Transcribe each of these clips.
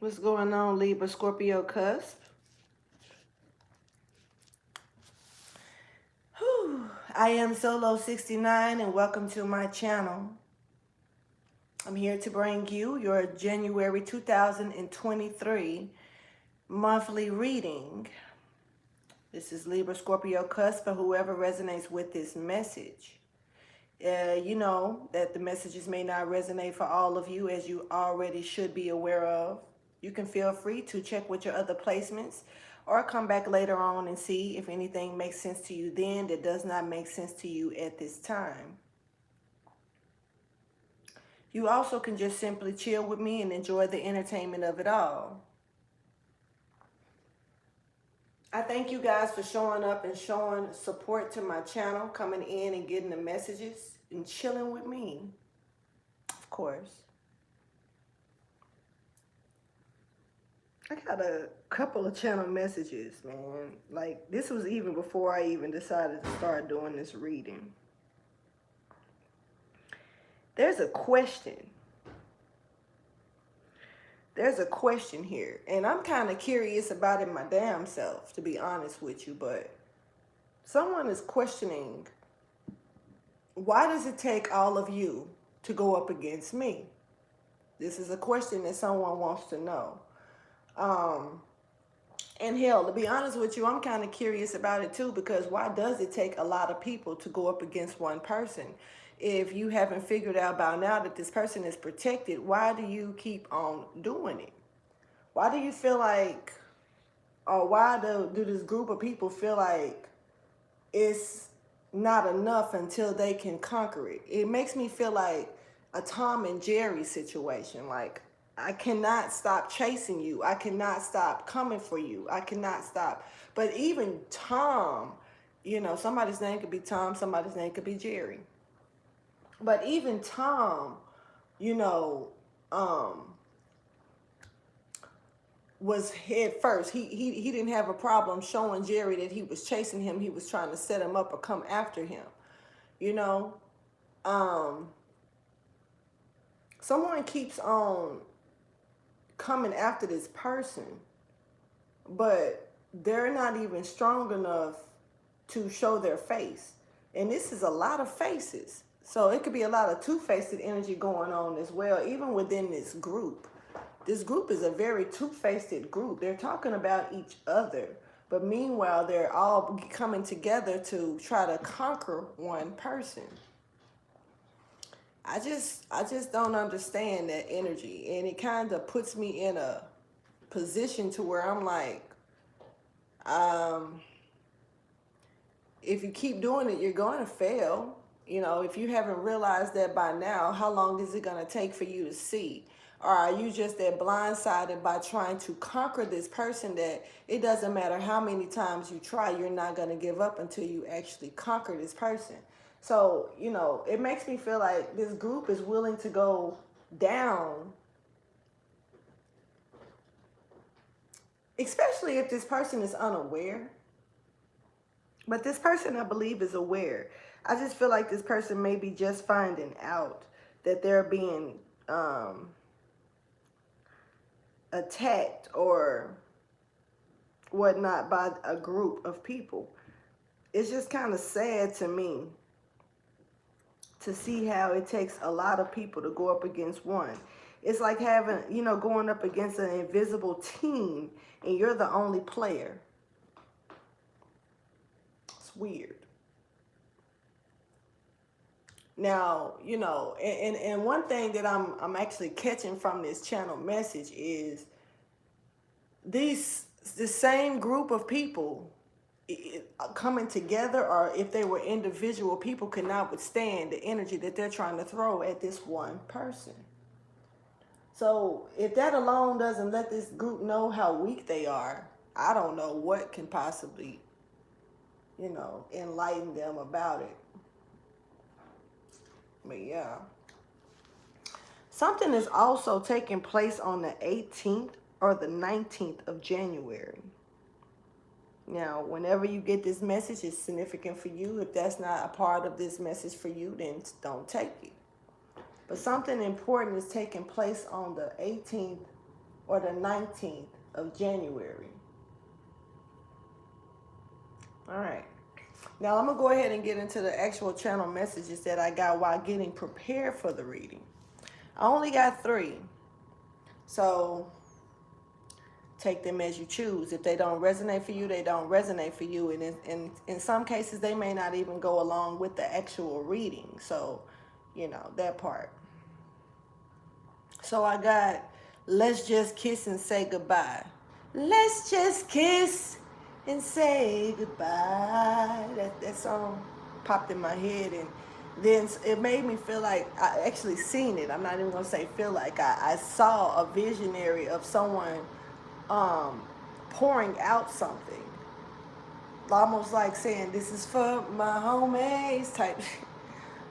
What's going on, Libra Scorpio Cusp? Whew. I am Solo69 and welcome to my channel. I'm here to bring you your January 2023 monthly reading. This is Libra Scorpio Cusp for whoever resonates with this message. You know that the messages may not resonate for all of you, as you already should be aware of. You can feel free to check with your other placements or come back later on and see if anything makes sense to you then that does not make sense to you at this time. You also can just simply chill with me and enjoy the entertainment of it all. I thank you guys for showing up and showing support to my channel, coming in and getting the messages and chilling with me, of course. I got a couple of channel messages, man. Like, this was even before I even decided to start doing this reading. There's a question. There's a question here. And I'm kind of curious about it my damn self, to be honest with you. But someone is questioning, why does it take all of you to go up against me? This is a question that someone wants to know. And hell, to be honest with you, I'm kind of curious about it too, because why does it take a lot of people to go up against one person? If you haven't figured out by now that this person is protected, why do you keep on doing it? Why do you feel like, or why do this group of people feel like it's not enough until they can conquer it? It makes me feel like a Tom and Jerry situation. Like, I cannot stop chasing you. I cannot stop coming for you. I cannot stop. But even Tom, you know, somebody's name could be Tom, somebody's name could be Jerry. But even Tom, you know, was head first. He didn't have a problem showing Jerry that he was chasing him. He was trying to set him up or come after him, you know. Someone keeps on coming after this person, but they're not even strong enough to show their face. And this is a lot of faces. So it could be a lot of two-faced energy going on as well, even within this group. This group is a very two-faced group. They're talking about each other, but meanwhile, they're all coming together to try to conquer one person. I just don't understand that energy, and it kind of puts me in a position to where I'm like, if you keep doing it, you're going to fail. You know, if you haven't realized that by now, how long is it going to take for you to see? Or are you just that blindsided by trying to conquer this person that it doesn't matter how many times you try, you're not going to give up until you actually conquer this person? So, you know, it makes me feel like this group is willing to go down, especially if this person is unaware. But this person, I believe, is aware. I just feel like this person may be just finding out that they're being attacked or whatnot by a group of people. It's just kind of sad to me to see how it takes a lot of people to go up against one. It's like having, you know, going up against an invisible team and you're the only player. It's weird. Now, you know, and one thing that I'm actually catching from this channel message is the same group of people coming together, or if they were individual people, cannot withstand the energy that they're trying to throw at this one person. So if that alone doesn't let this group know how weak they are, I don't know what can possibly, you know, enlighten them about it. But yeah. Something is also taking place on the 18th or the 19th of January. Now, whenever you get this message, it's significant for you. If that's not a part of this message for you, then don't take it. But something important is taking place on the 18th or the 19th of January. All right. Now I'm going to go ahead and get into the actual channel messages that I got while getting prepared for the reading. I only got 3. So take them as you choose. If they don't resonate for you, they don't resonate for you. And in some cases, they may not even go along with the actual reading. So, you know, that part. So I got, let's just kiss and say goodbye. Let's just kiss and say goodbye. That song popped in my head, and then it made me feel like I actually seen it. I'm not even gonna say feel like. I saw a visionary of someone pouring out something, almost like saying, "This is for my homies," type.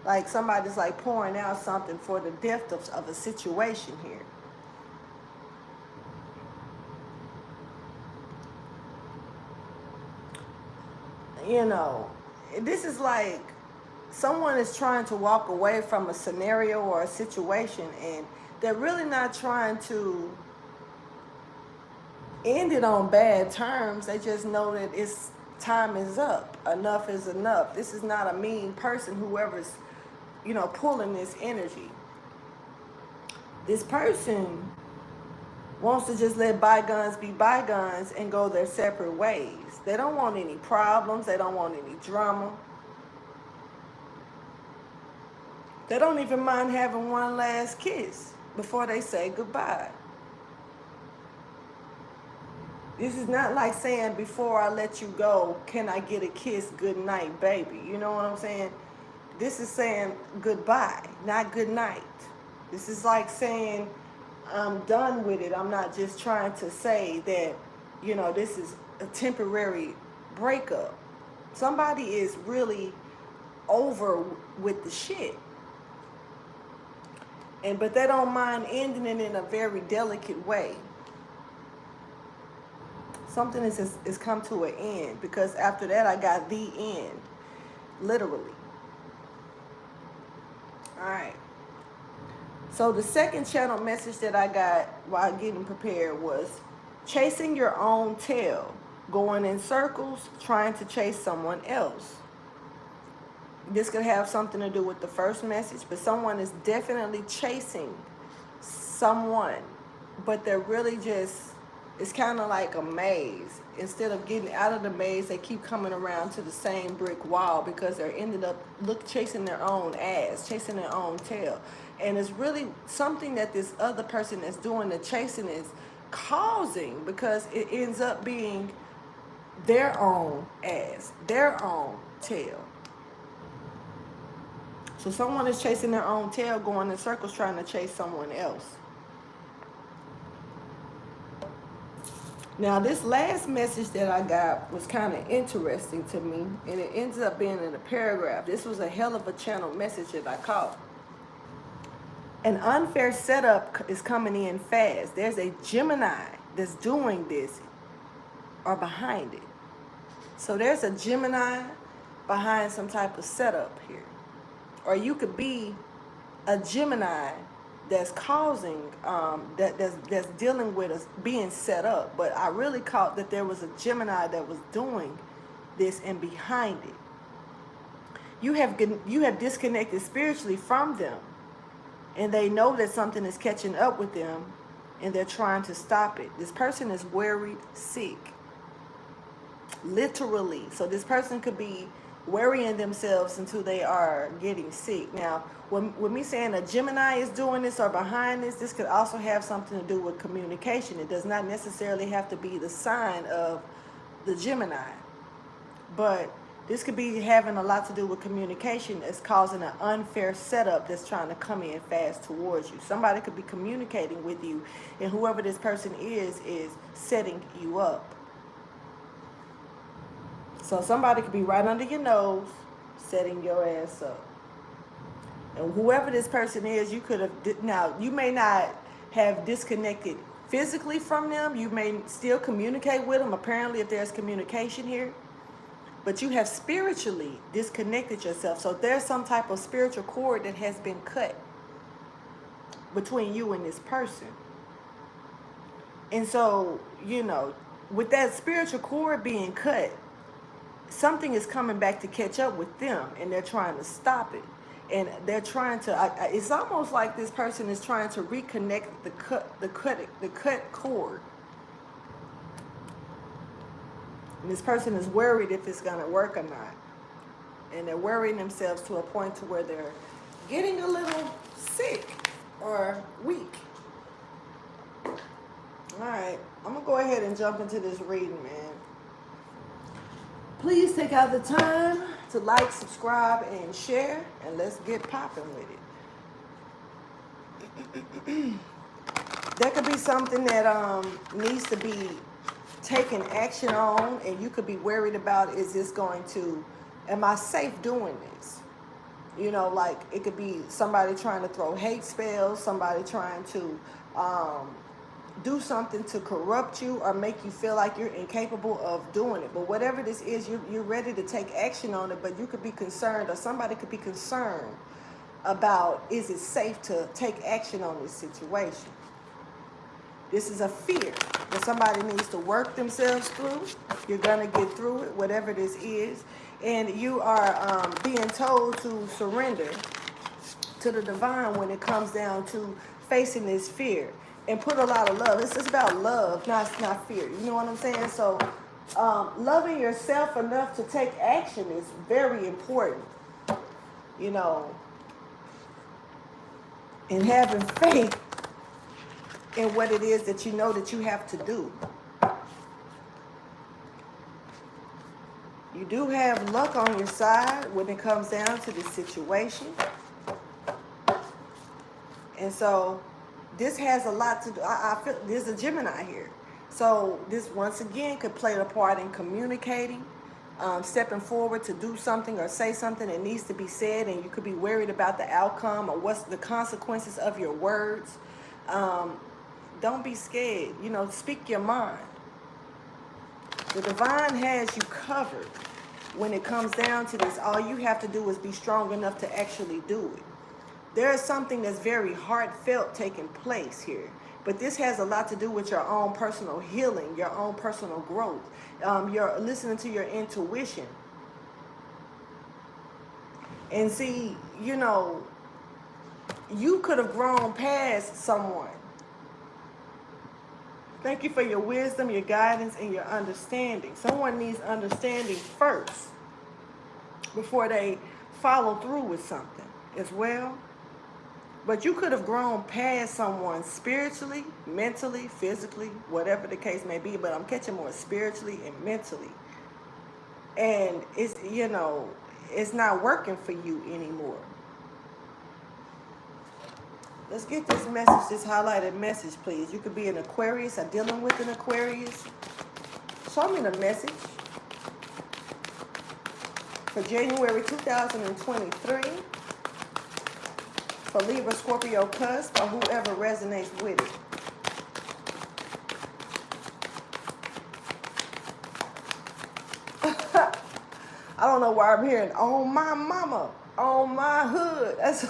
Like somebody's like pouring out something for the depth of a situation here. You know, this is like someone is trying to walk away from a scenario or a situation, and they're really not trying to end it on bad terms. They just know that it's time is up. Enough is enough. This is not a mean person, whoever's, you know, pulling this energy. This person wants to just let bygones be bygones and go their separate ways. They don't want any problems. They don't want any drama. They don't even mind having one last kiss before they say goodbye. This is not like saying, before I let you go, can I get a kiss? Good night, baby. You know what I'm saying? This is saying goodbye, not good night. This is like saying, I'm done with it. I'm not just trying to say that, you know, this is a temporary breakup. Somebody is really over with the shit. But they don't mind ending it in a very delicate way. Something is come to an end, because after that I got the end, literally. All right. So the second channel message that I got while getting prepared was chasing your own tail, going in circles, trying to chase someone else. This could have something to do with the first message, but someone is definitely chasing someone, but they're really just, it's kind of like a maze. Instead of getting out of the maze, they keep coming around to the same brick wall because they're ended up chasing their own ass, chasing their own tail. And it's really something that this other person that's doing the chasing is causing, because it ends up being their own ass, their own tail. So someone is chasing their own tail, going in circles trying to chase someone else. Now, this last message that I got was kind of interesting to me, and it ends up being in a paragraph. This was a hell of a channel message that I caught. An unfair setup is coming in fast. There's a Gemini that's doing this or behind it. So there's a Gemini behind some type of setup here. Or you could be a Gemini that's causing, that's dealing with us being set up. But I really caught that there was a Gemini that was doing this and behind it. You have disconnected spiritually from them, and they know that something is catching up with them, and they're trying to stop it. This person is worried sick, literally. So this person could be worrying themselves until they are getting sick. Now, when me saying a Gemini is doing this or behind this could also have something to do with communication. It does not necessarily have to be the sign of the Gemini, but this could be having a lot to do with communication that's causing an unfair setup that's trying to come in fast towards you. Somebody could be communicating with you, and whoever this person is setting you up. So somebody could be right under your nose, setting your ass up. And whoever this person is, you could have, now you may not have disconnected physically from them. You may still communicate with them, apparently, if there's communication here. But you have spiritually disconnected yourself. So there's some type of spiritual cord that has been cut between you and this person. And so, you know, with that spiritual cord being cut, something is coming back to catch up with them, and they're trying to stop it. And they're trying to. It's almost like this person is trying to reconnect the cut cord. And this person is worried if it's gonna work or not, and they're worrying themselves to a point to where they're getting a little sick or weak. All right, I'm gonna go ahead and jump into this reading, man. Please take out the time to like, subscribe, and share, and let's get popping with it. There could be something that needs to be taken action on, and you could be worried about, is this going to, am I safe doing this? You know, like it could be somebody trying to throw hate spells, somebody trying to do something to corrupt you or make you feel like you're incapable of doing it. But whatever this is, you're ready to take action on it, but you could be concerned, or somebody could be concerned about, is it safe to take action on this situation? This is a fear that somebody needs to work themselves through. You're going to get through it, whatever this is. And you are being told to surrender to the divine when it comes down to facing this fear. And put a lot of love. It's just about love, not fear. You know what I'm saying? So loving yourself enough to take action is very important. You know, and having faith in what it is that you know that you have to do. You do have luck on your side when it comes down to this situation. And so this has a lot to do. I feel there's a Gemini here. So this once again could play a part in communicating, stepping forward to do something or say something that needs to be said, and you could be worried about the outcome or what's the consequences of your words. Don't be scared. You know, speak your mind. The divine has you covered. When it comes down to this, all you have to do is be strong enough to actually do it. There is something that's very heartfelt taking place here. But this has a lot to do with your own personal healing, your own personal growth. You're listening to your intuition. And see, you know, you could have grown past someone. Thank you for your wisdom, your guidance, and your understanding. Someone needs understanding first before they follow through with something as well. But you could have grown past someone spiritually, mentally, physically, whatever the case may be. But I'm catching more spiritually and mentally. And it's, you know, it's not working for you anymore. Let's get this message, this highlighted message, please. You could be an Aquarius or dealing with an Aquarius. Show me the message for January 2023 for Libra Scorpio Cusp or whoever resonates with it. I don't know why I'm hearing, on my mama, on my hood. That's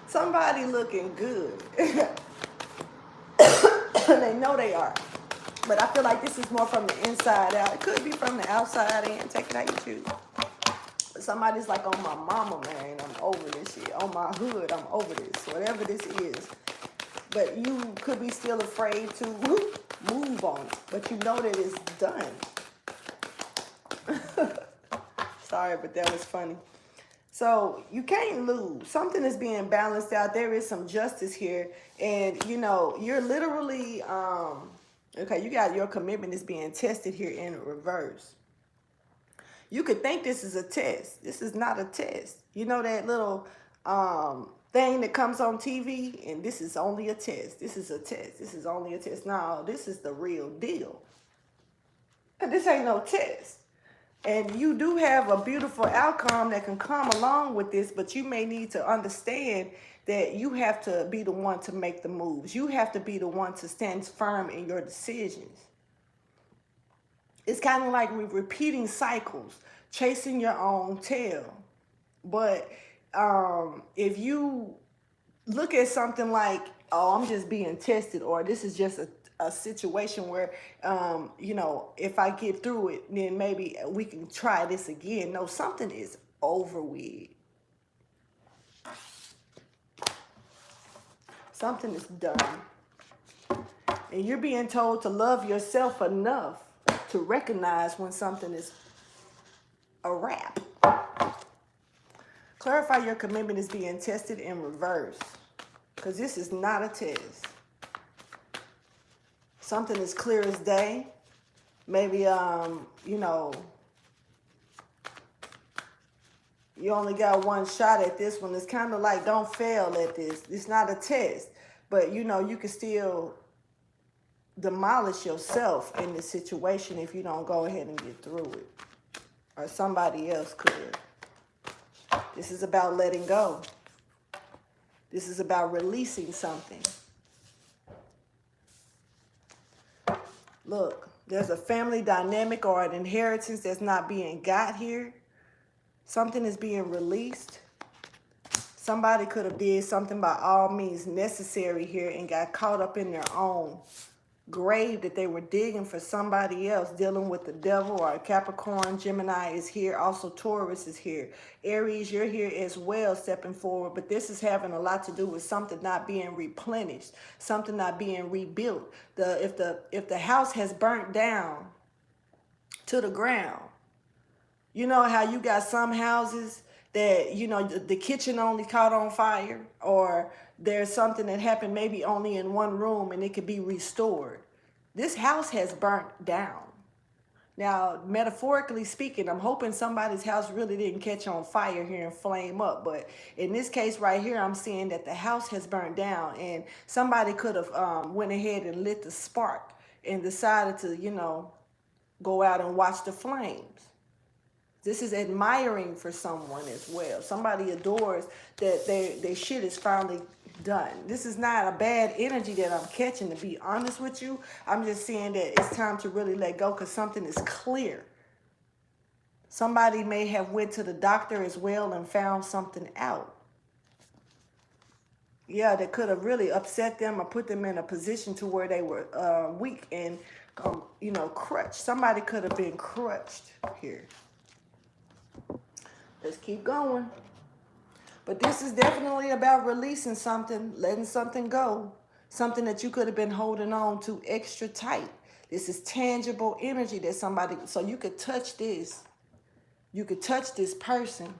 somebody looking good. They know they are. But I feel like this is more from the inside out. It could be from the outside in. Take it how you choose. But somebody's like, on my mama, man, I'm over this shit. On my hood, I'm over this. Whatever this is. But you could be still afraid to move on it. But you know that it's done. Sorry, but that was funny. So you can't lose. Something is being balanced out. There is some justice here. And, you know, you're literally, okay, you got your commitment is being tested here in reverse. You could think this is a test. This is not a test. You know that little thing that comes on TV, and this is only a test. This is a test. This is only a test. No, this is the real deal. And this ain't no test. And you do have a beautiful outcome that can come along with this, but you may need to understand that you have to be the one to make the moves. You have to be the one to stand firm in your decisions. It's kind of like repeating cycles, chasing your own tail. But if you look at something like, oh, I'm just being tested, or this is just a situation where, you know, if I get through it, then maybe we can try this again. No, something is over with. Something is done. And you're being told to love yourself enough to recognize when something is a wrap. Clarify your commitment is being tested in reverse, because this is not a test. Something is clear as day. Maybe, you know, you only got one shot at this one. It's kind of like, don't fail at this. It's not a test. But, you know, you can still demolish yourself in this situation if you don't go ahead and get through it. Or somebody else could. This is about letting go. This is about releasing something. Look, there's a family dynamic or an inheritance that's not being got here. Something is being released. Somebody could have did something by all means necessary here and got caught up in their own grave that they were digging for somebody else, dealing with the devil or a Capricorn. Gemini is here. Also Taurus is here. Aries, you're here as well, stepping forward. But this is having a lot to do with something not being replenished, something not being rebuilt. If the house has burnt down to the ground, you know how you got some houses that, you know, the kitchen only caught on fire, or there's something that happened maybe only in one room and it could be restored. This house has burnt down. Now, metaphorically speaking, I'm hoping somebody's house really didn't catch on fire here and flame up. But in this case right here, I'm seeing that the house has burnt down, and somebody could have went ahead and lit the spark and decided to, you know, go out and watch the flames. This is admiring for someone as well. Somebody adores that their shit is finally done. This is not a bad energy that I'm catching, to be honest with you. I'm just saying that it's time to really let go, because something is clear. Somebody may have went to the doctor as well and found something out. Yeah, that could have really upset them or put them in a position to where they were weak and, you know, crushed. Somebody could have been crushed here. Let's keep going. But this is definitely about releasing something, letting something go. Something that you could have been holding on to extra tight. This is tangible energy that somebody, so you could touch this. You could touch this person.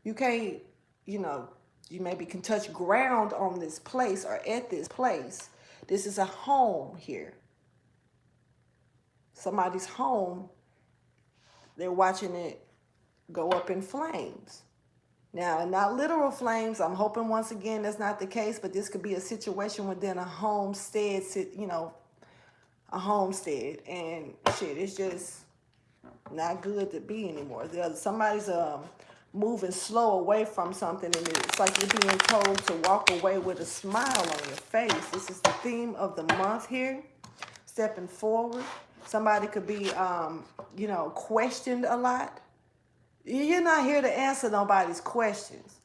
You can't, you know, you maybe can touch ground on this place or at this place. This is a home here. Somebody's home. They're watching it go up in flames. Now, not literal flames. I'm hoping once again that's not the case, but this could be a situation within a homestead, you know, a homestead, and shit, it's just not good to be anymore. Somebody's moving slow away from something, and it's like you're being told to walk away with a smile on your face. This is the theme of the month here, stepping forward. Somebody could be, you know, questioned a lot. You're not here to answer nobody's questions.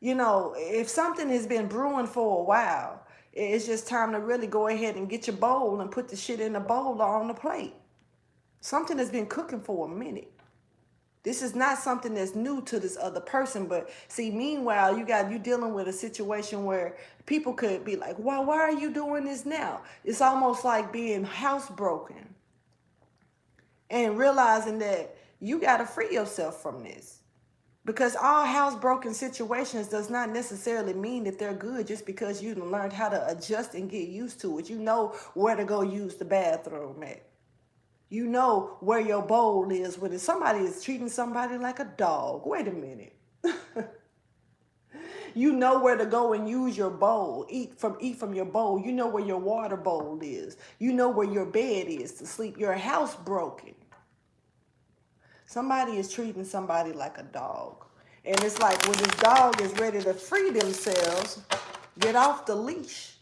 You know, if something has been brewing for a while, it's just time to really go ahead and get your bowl and put the shit in the bowl or on the plate. Something has been cooking for a minute. This is not something that's new to this other person. But see, meanwhile, you dealing with a situation where people could be like, why are you doing this now? It's almost like being housebroken and realizing that you got to free yourself from this, because all housebroken situations does not necessarily mean that they're good just because you learned how to adjust and get used to it. You know where to go use the bathroom at. You know where your bowl is when somebody is treating somebody like a dog. Wait a minute. You know where to go and use your bowl. Eat from your bowl. You know where your water bowl is. You know where your bed is to sleep. Your house broken. Somebody is treating somebody like a dog. And it's like when this dog is ready to free themselves, get off the leash,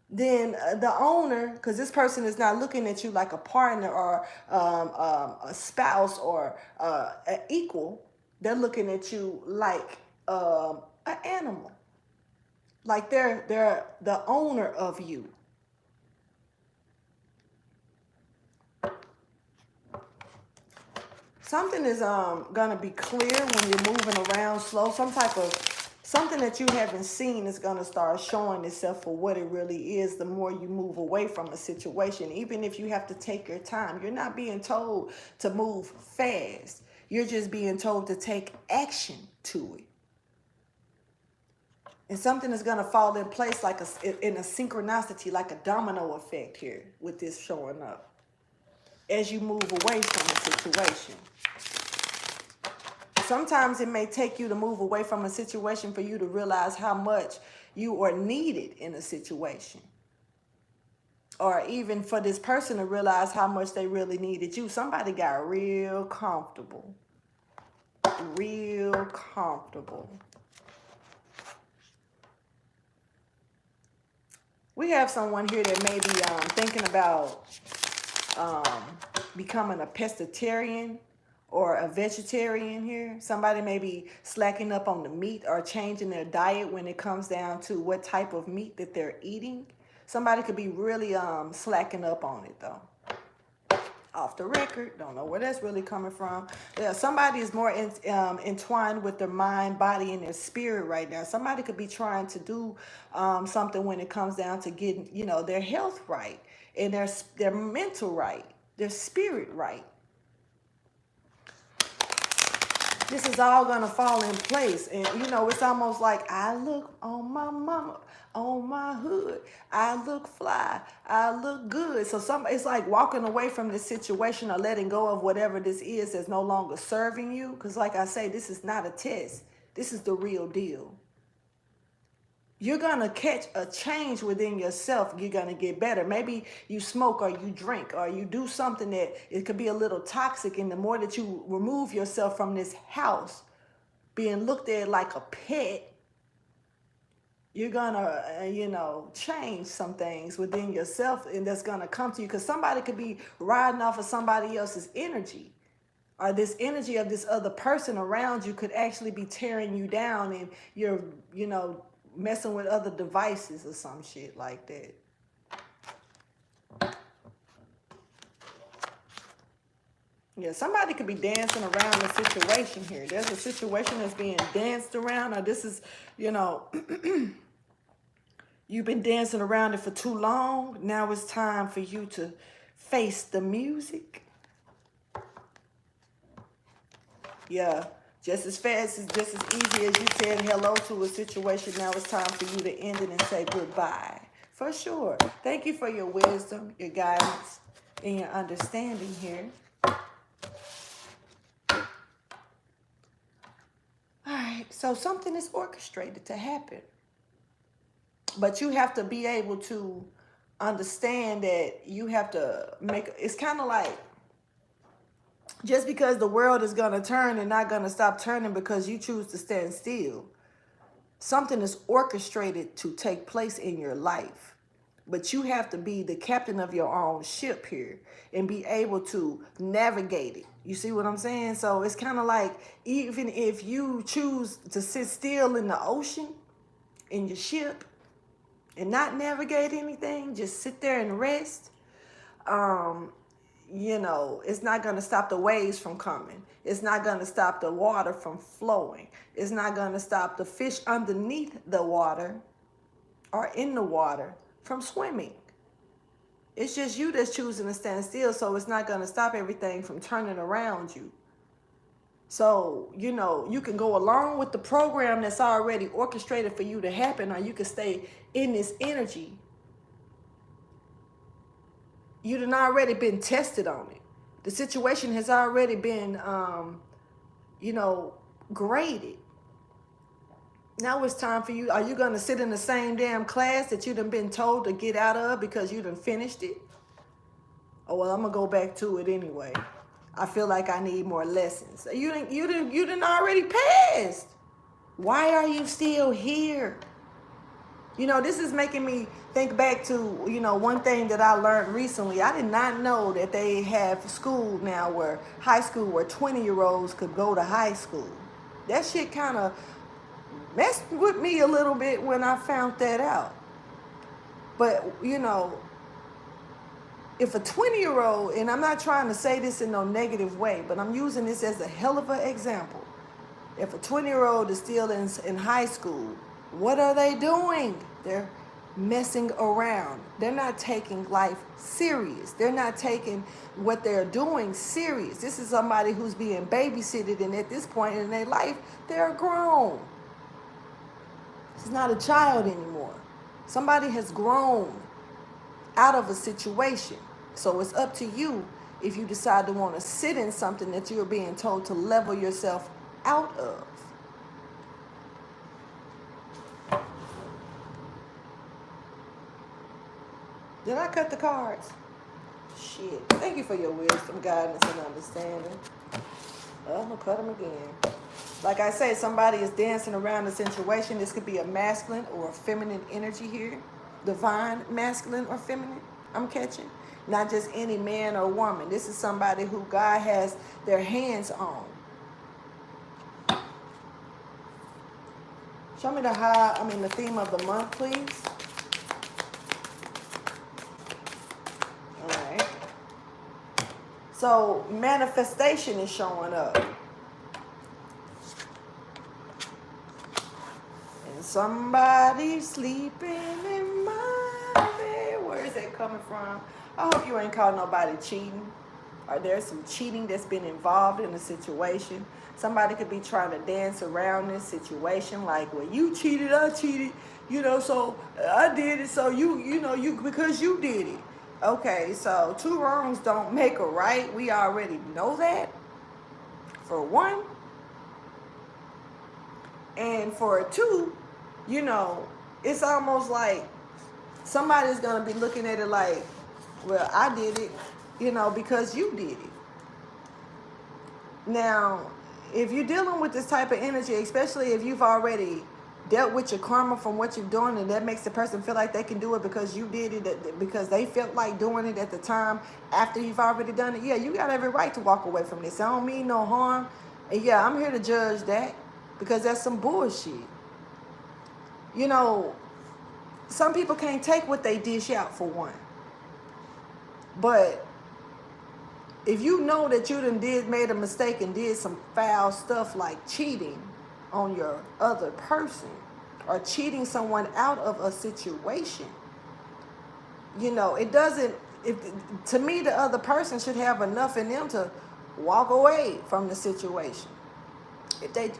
then the owner, because this person is not looking at you like a partner or a spouse or an equal, they're looking at you like an animal. Like they're the owner of you. Something is gonna be clear when you're moving around slow. Some type of something that you haven't seen is gonna start showing itself for what it really is the more you move away from a situation. Even if you have to take your time, you're not being told to move fast. You're just being told to take action to it. And something is gonna fall in place like in a synchronicity, like a domino effect here with this showing up as you move away from a situation. Sometimes it may take you to move away from a situation for you to realize how much you are needed in a situation. Or even for this person to realize how much they really needed you. Somebody got real comfortable. Real comfortable. We have someone here that may be thinking about becoming a pescatarian or a vegetarian here. Somebody may be slacking up on the meat or changing their diet when it comes down to what type of meat that they're eating. Somebody could be really slacking up on it though. Off the record, don't know where that's really coming from. Yeah, somebody is more entwined with their mind, body, and their spirit right now. Somebody could be trying to do something when it comes down to getting, their health right and their mental right, their spirit right. This is all gonna fall in place, and it's almost like I look on my mama, on my hood. I look fly. I look good. So it's like walking away from this situation or letting go of whatever this is that's no longer serving you. Because, like I say, this is not a test. This is the real deal. You're going to catch a change within yourself. You're going to get better. Maybe you smoke or you drink or you do something that it could be a little toxic. And the more that you remove yourself from this house, being looked at like a pet, you're going to, change some things within yourself. And that's going to come to you because somebody could be riding off of somebody else's energy. Or this energy of this other person around you could actually be tearing you down. And you're, messing with other devices or some shit like that. Yeah, somebody could be dancing around the situation here. There's a situation that's being danced around, or this is, you've been dancing around it for too long. Now it's time for you to face the music. Yeah. Just as fast, just as easy as you said hello to a situation, now it's time for you to end it and say goodbye. For sure. Thank you for your wisdom, your guidance, and your understanding here. All right, so something is orchestrated to happen. But you have to be able to understand that you have to it's kind of like, just because the world is going to turn and not going to stop turning because you choose to stand still. Something is orchestrated to take place in your life. But you have to be the captain of your own ship here and be able to navigate it. You see what I'm saying? So it's kind of like, even if you choose to sit still in the ocean, in your ship, and not navigate anything, just sit there and rest, it's not going to stop the waves from coming. It's not going to stop the water from flowing. It's not going to stop the fish underneath the water or in the water from swimming. It's just you that's choosing to stand still, so it's not going to stop everything from turning around you. So, you can go along with the program that's already orchestrated for you to happen, or you can stay in this energy. You've already been tested on it. The situation has already been, graded. Now it's time for you. Are you going to sit in the same damn class that you done been told to get out of because you done finished it? Oh, well, I'm going to go back to it anyway. I feel like I need more lessons. You done already passed. Why are you still here? This is making me think back to, one thing that I learned recently. I did not know that they have school now high school where 20-year-olds could go to high school. That shit kind of Messed with me a little bit when I found that out. But, you know, if a 20-year-old, and I'm not trying to say this in no negative way, but I'm using this as a hell of an example. If a 20-year-old is still in high school, what are they doing? They're messing around. They're not taking life serious. They're not taking what they're doing serious. This is somebody who's being babysitted, and at this point in their life, they're grown. It's not a child anymore. Somebody has grown out of a situation. So it's up to you if you decide to want to sit in something that you're being told to level yourself out of. Did I cut the cards? Shit. Thank you for your wisdom, guidance, and understanding. I'm going to cut them again. Like I say, somebody is dancing around the situation. This could be a masculine or a feminine energy here. Divine masculine or feminine, I'm catching. Not just any man or woman. This is somebody who God has their hands on. Show me the theme of the month, please. All right. So manifestation is showing up. And somebody sleeping in my bed. Where is that coming from? I hope you ain't caught nobody cheating. Or there's some cheating that's been involved in the situation. Somebody could be trying to dance around this situation, like, well, you cheated, I cheated, so I did it, so you because you did it. Okay, so two wrongs don't make a right. We already know that, for one. And for two, it's almost like somebody's going to be looking at it like, well, I did it, because you did it. Now, if you're dealing with this type of energy, especially if you've already dealt with your karma from what you're doing, and that makes the person feel like they can do it because you did it, because they felt like doing it at the time after you've already done it, yeah, you got every right to walk away from this. I don't mean no harm. And yeah, I'm here to judge that because that's some bullshit. Some people can't take what they dish out, for one. But if you know that you made a mistake and did some foul stuff like cheating on your other person or cheating someone out of a situation, to me, the other person should have enough in them to walk away from the situation.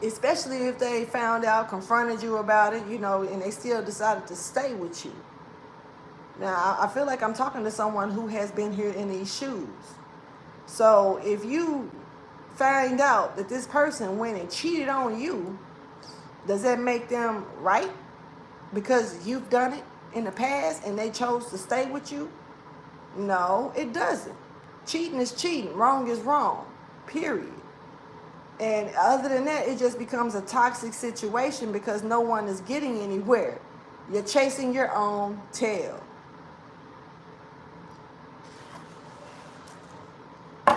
Especially if they found out, confronted you about it, and they still decided to stay with you. Now, I feel like I'm talking to someone who has been here in these shoes. So if you find out that this person went and cheated on you, does that make them right? Because you've done it in the past and they chose to stay with you? No, it doesn't. Cheating is cheating. Wrong is wrong. Period. And other than that, it just becomes a toxic situation because no one is getting anywhere. You're chasing your own tail.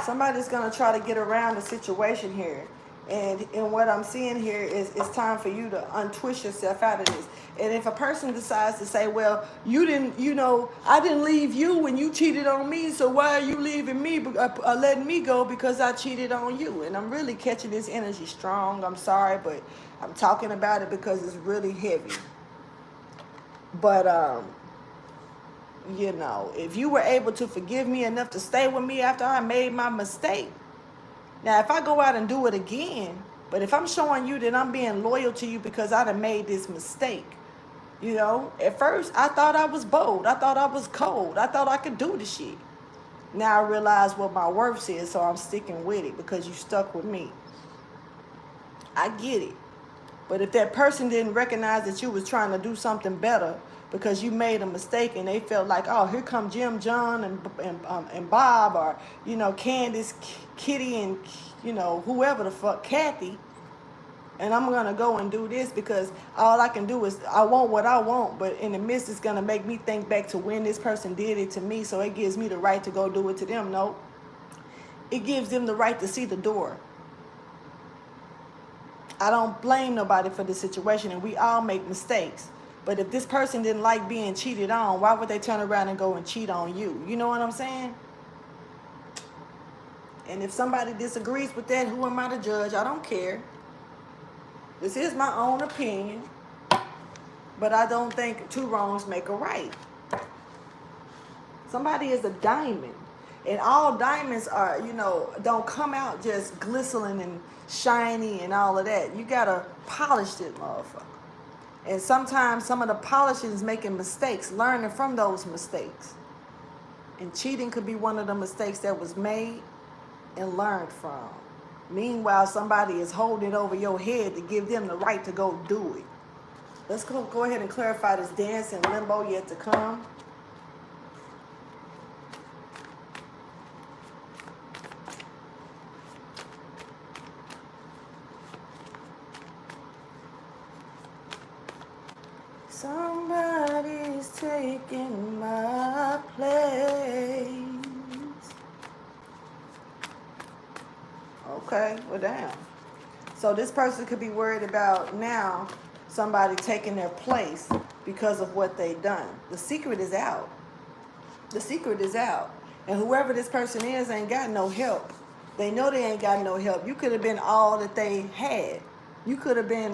Somebody's going to try to get around the situation here. And what I'm seeing here is it's time for you to untwist yourself out of this. And if a person decides to say, well, you didn't, I didn't leave you when you cheated on me, so why are you leaving me, letting me go because I cheated on you? And I'm really catching this energy strong. I'm sorry, but I'm talking about it because it's really heavy. But, if you were able to forgive me enough to stay with me after I made my mistake. Now, if I go out and do it again, but if I'm showing you that I'm being loyal to you because I done made this mistake, at first I thought I was bold. I thought I was cold. I thought I could do the shit. Now I realize what my worth is, so I'm sticking with it because you stuck with me. I get it. But if that person didn't recognize that you was trying to do something better because you made a mistake and they felt like, oh, here come Jim, John, and Bob, or, Candace, Kitty, and, whoever the fuck, Kathy, and I'm going to go and do this because all I can do is I want what I want, but in the midst it's going to make me think back to when this person did it to me, so it gives me the right to go do it to them. No, it gives them the right to see the door. I don't blame nobody for the situation, and we all make mistakes. But if this person didn't like being cheated on, why would they turn around and go and cheat on you? You know what I'm saying? And if somebody disagrees with that, who am I to judge? I don't care. This is my own opinion, but I don't think two wrongs make a right. Somebody is a diamond. And all diamonds are, don't come out just glistening and shiny and all of that. You gotta polish it, motherfucker. And sometimes some of the polishing is making mistakes, learning from those mistakes. And cheating could be one of the mistakes that was made and learned from. Meanwhile, somebody is holding it over your head to give them the right to go do it. Let's go ahead and clarify this dance in limbo yet to come. Somebody's taking my place. Okay, well, damn. So this person could be worried about now somebody taking their place because of what they've done. The secret is out. The secret is out. And whoever this person is ain't got no help. They know they ain't got no help. You could have been all that they had. You could have been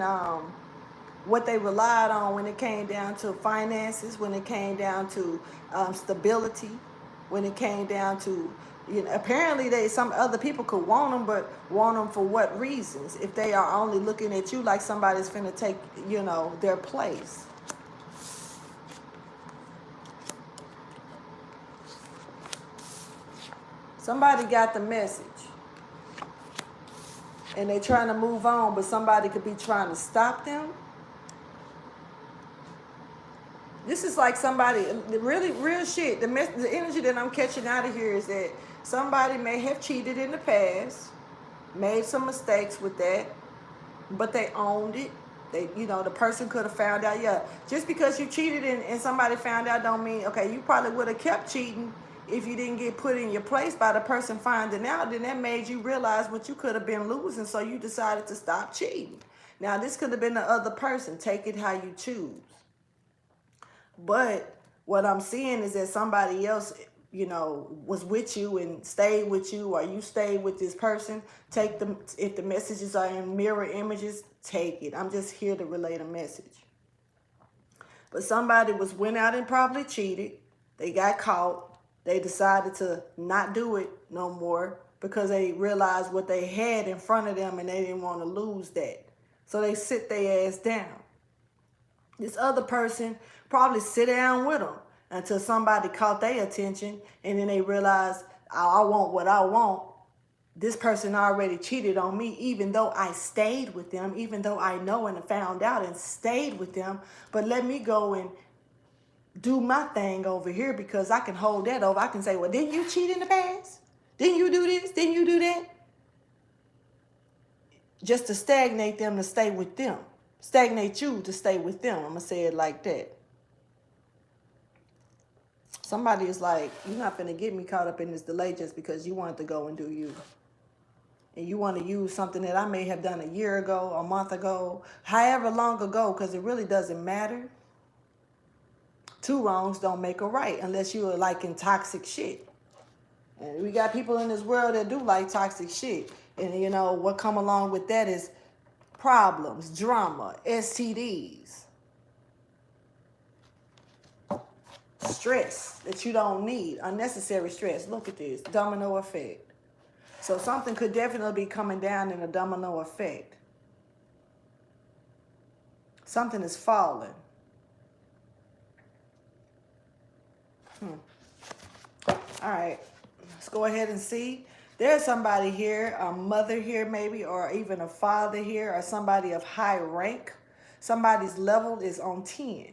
what they relied on when it came down to finances, when it came down to stability, when it came down to, apparently some other people could want them, but want them for what reasons? If they are only looking at you like somebody's finna take, their place. Somebody got the message and they trying to move on, but somebody could be trying to stop them. This is like somebody, really real shit. The energy that I'm catching out of here is that somebody may have cheated in the past, made some mistakes with that, but they owned it. They, the person could have found out. Yeah, just because you cheated and somebody found out don't mean, okay, you probably would have kept cheating if you didn't get put in your place by the person finding out. Then that made you realize what you could have been losing, so you decided to stop cheating. Now, this could have been the other person. Take it how you choose. But what I'm seeing is that somebody else, was with you and stayed with you, or you stayed with this person. Take them. If the messages are in mirror images, take it. I'm just here to relay a message. But somebody went out and probably cheated. They got caught. They decided to not do it no more because they realized what they had in front of them and they didn't want to lose that. So they sit their ass down. This other person probably sit down with them until somebody caught their attention, and then they realized, I want what I want. This person already cheated on me, even though I stayed with them, even though I know and found out and stayed with them. But let me go and do my thing over here because I can hold that over. I can say, well, didn't you cheat in the past? Didn't you do this? Didn't you do that? Just to stagnate them to stay with them. Stagnate you to stay with them. I'm going to say it like that. Somebody is like, you're not going to get me caught up in this delay just because you wanted to go and do you. And you want to use something that I may have done a year ago, a month ago, however long ago, because it really doesn't matter. Two wrongs don't make a right unless you are liking toxic shit. And we got people in this world that do like toxic shit. And what come along with that is problems, drama, STDs, stress that you don't need, unnecessary stress. Look at this, domino effect. So something could definitely be coming down in a domino effect. Something is falling. All right, let's go ahead and see. There's somebody here, a mother here maybe, or even a father here, or somebody of high rank. Somebody's level is on 10.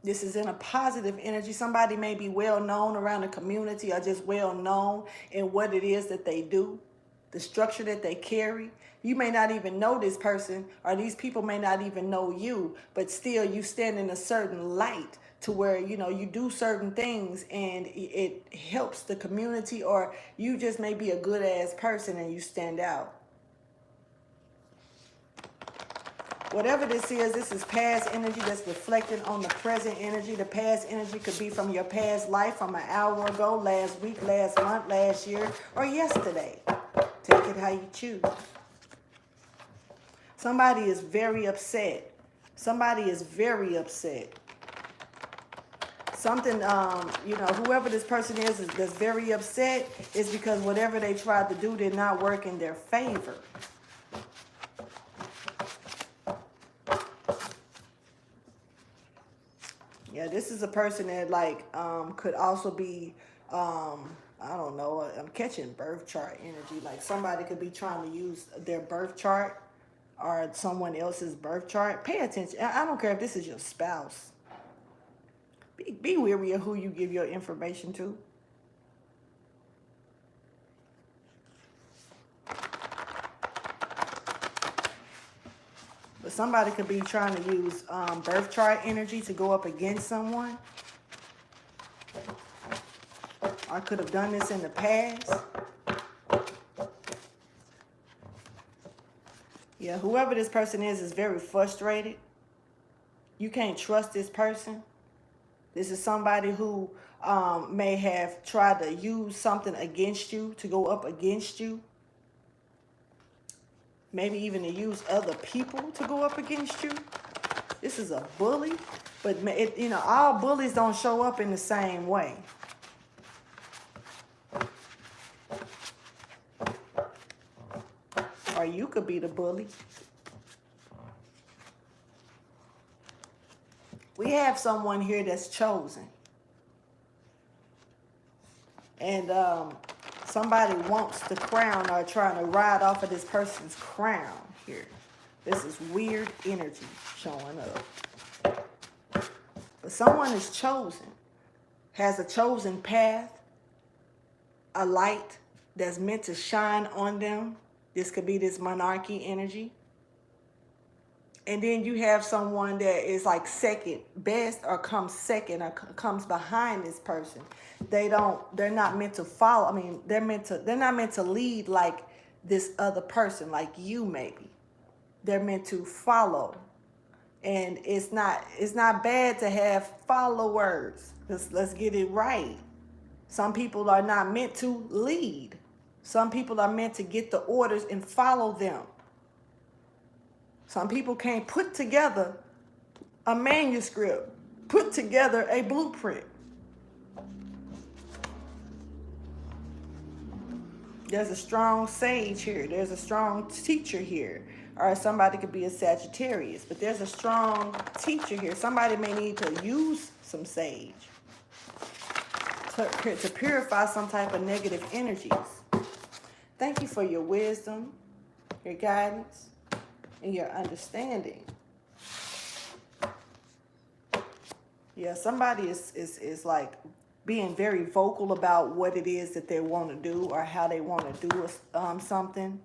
This is in a positive energy. Somebody may be well known around the community or just well known in what it is that they do, the structure that they carry. You may not even know this person, or these people may not even know you, but still you stand in a certain light to where, you do certain things and it helps the community, or you just may be a good ass person and you stand out. Whatever this is past energy that's reflecting on the present energy. The past energy could be from your past life, from an hour ago, last week, last month, last year, or yesterday. Take it how you choose. Somebody is very upset. Somebody is very upset. Something, you know, whoever this person is that's very upset is because whatever they tried to do did not work in their favor. Yeah, this is a person that like could also be, I don't know, I'm catching birth chart energy. Like somebody could be trying to use their birth chart or someone else's birth chart. Pay attention. I don't care if this is your spouse. Be wary of who you give your information to. But somebody could be trying to use birth chart energy to go up against someone. I could have done this in the past. Yeah, whoever this person is very frustrated. You can't trust this person. This is somebody who may have tried to use something against you, to go up against you. Maybe even to use other people to go up against you. This is a bully, but you know, all bullies don't show up in the same way. Or you could be the bully. We have someone here that's chosen. And somebody wants the crown or trying to ride off of this person's crown here. This is weird energy showing up. But someone is chosen, has a chosen path, a light that's meant to shine on them. This could be this monarchy energy. And then you have someone that is like second best or comes second or comes behind this person. They're not meant to follow. I mean, they're not meant to lead like this other person, like you maybe. They're meant to follow. And it's not bad to have followers. Let's get it right. Some people are not meant to lead. Some people are meant to get the orders and follow them. Some people can't put together a manuscript, put together a blueprint. There's a strong sage here. There's a strong teacher here. Or somebody could be a Sagittarius. But there's a strong teacher here. Somebody may need to use some sage to purify some type of negative energies. Thank you for your wisdom, your guidance, and your understanding. Yeah, somebody is like being very vocal about what it is that they want to do or how they want to do something.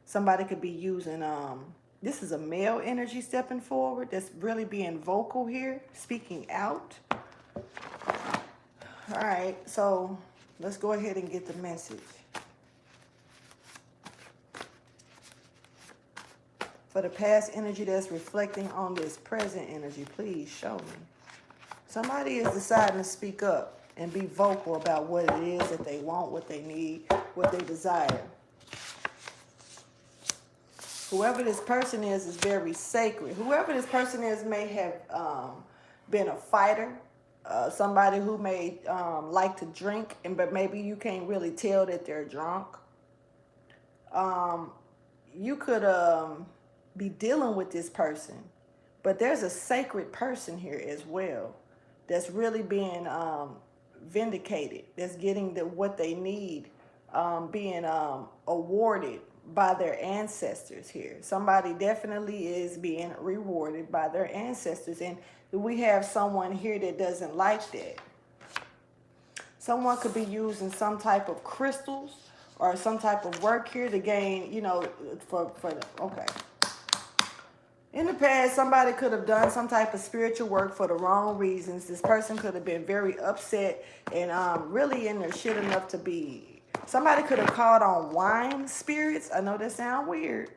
Somebody could be using, this is a male energy stepping forward that's really being vocal here, speaking out. All right, so let's go ahead and get the message. For the past energy that's reflecting on this present energy, please show me. Somebody is deciding to speak up and be vocal about what it is that they want, what they need, what they desire. Whoever this person is very sacred. Whoever this person is may have been a fighter, somebody who may like to drink, but maybe you can't really tell that they're drunk. You could be dealing with this person, but there's a sacred person here as well that's really being vindicated, that's getting what they need, being awarded by their ancestors here. Somebody definitely is being rewarded by their ancestors, and we have someone here that doesn't like that. Someone could be using some type of crystals or some type of work here to gain, you know, okay. In the past, somebody could have done some type of spiritual work for the wrong reasons. This person could have been very upset and really in their shit enough to be. Somebody could have called on wine spirits. I know that sounds weird.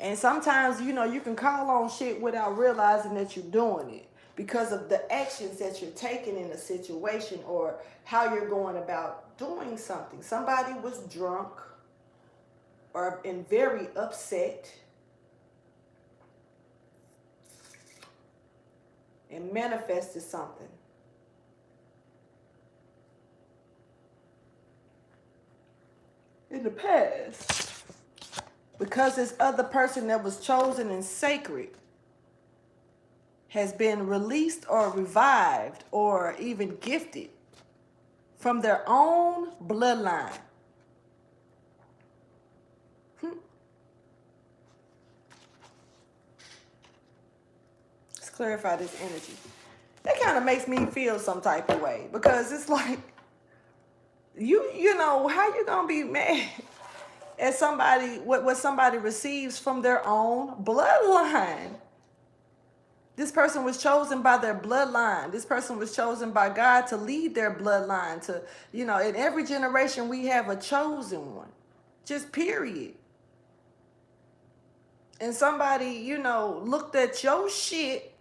And sometimes, you know, you can call on shit without realizing that you're doing it because of the actions that you're taking in a situation or how you're going about doing something. Somebody was drunk or and very upset and manifested something. In the past. Because this other person that was chosen and sacred has been released or revived or even gifted from their own bloodline. Let's clarify this energy. That kind of makes me feel some type of way because it's like, you know, how you gonna be mad at somebody, what somebody receives from their own bloodline? This person was chosen by their bloodline. This person was chosen by God to lead their bloodline. To, you know, in every generation we have a chosen one. Just period. And somebody, you know, looked at your shit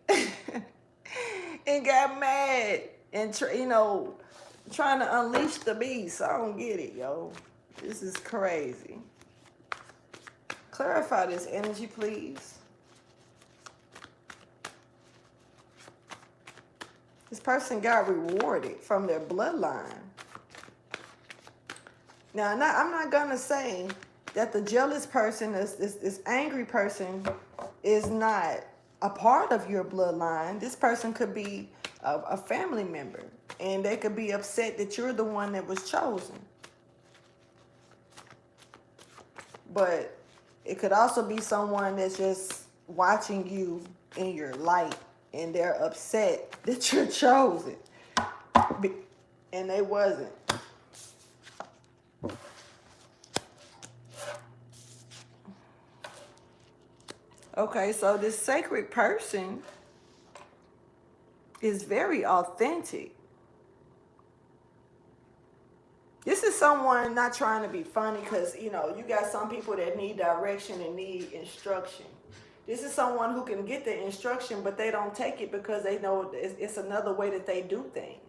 and got mad and, you know, trying to unleash the beast. I don't get it, yo. This is crazy. Clarify this energy, please. This person got rewarded from their bloodline. Now, I'm not going to say that the jealous person, this angry person, is not a part of your bloodline. This person could be a family member, and they could be upset that you're the one that was chosen. But it could also be someone that's just watching you in your light, and they're upset that you're chosen, and they wasn't. Okay, so this sacred person is very authentic. This is someone not trying to be funny because, you know, you got some people that need direction and need instruction. This is someone who can get the instruction, but they don't take it because they know it's another way that they do things.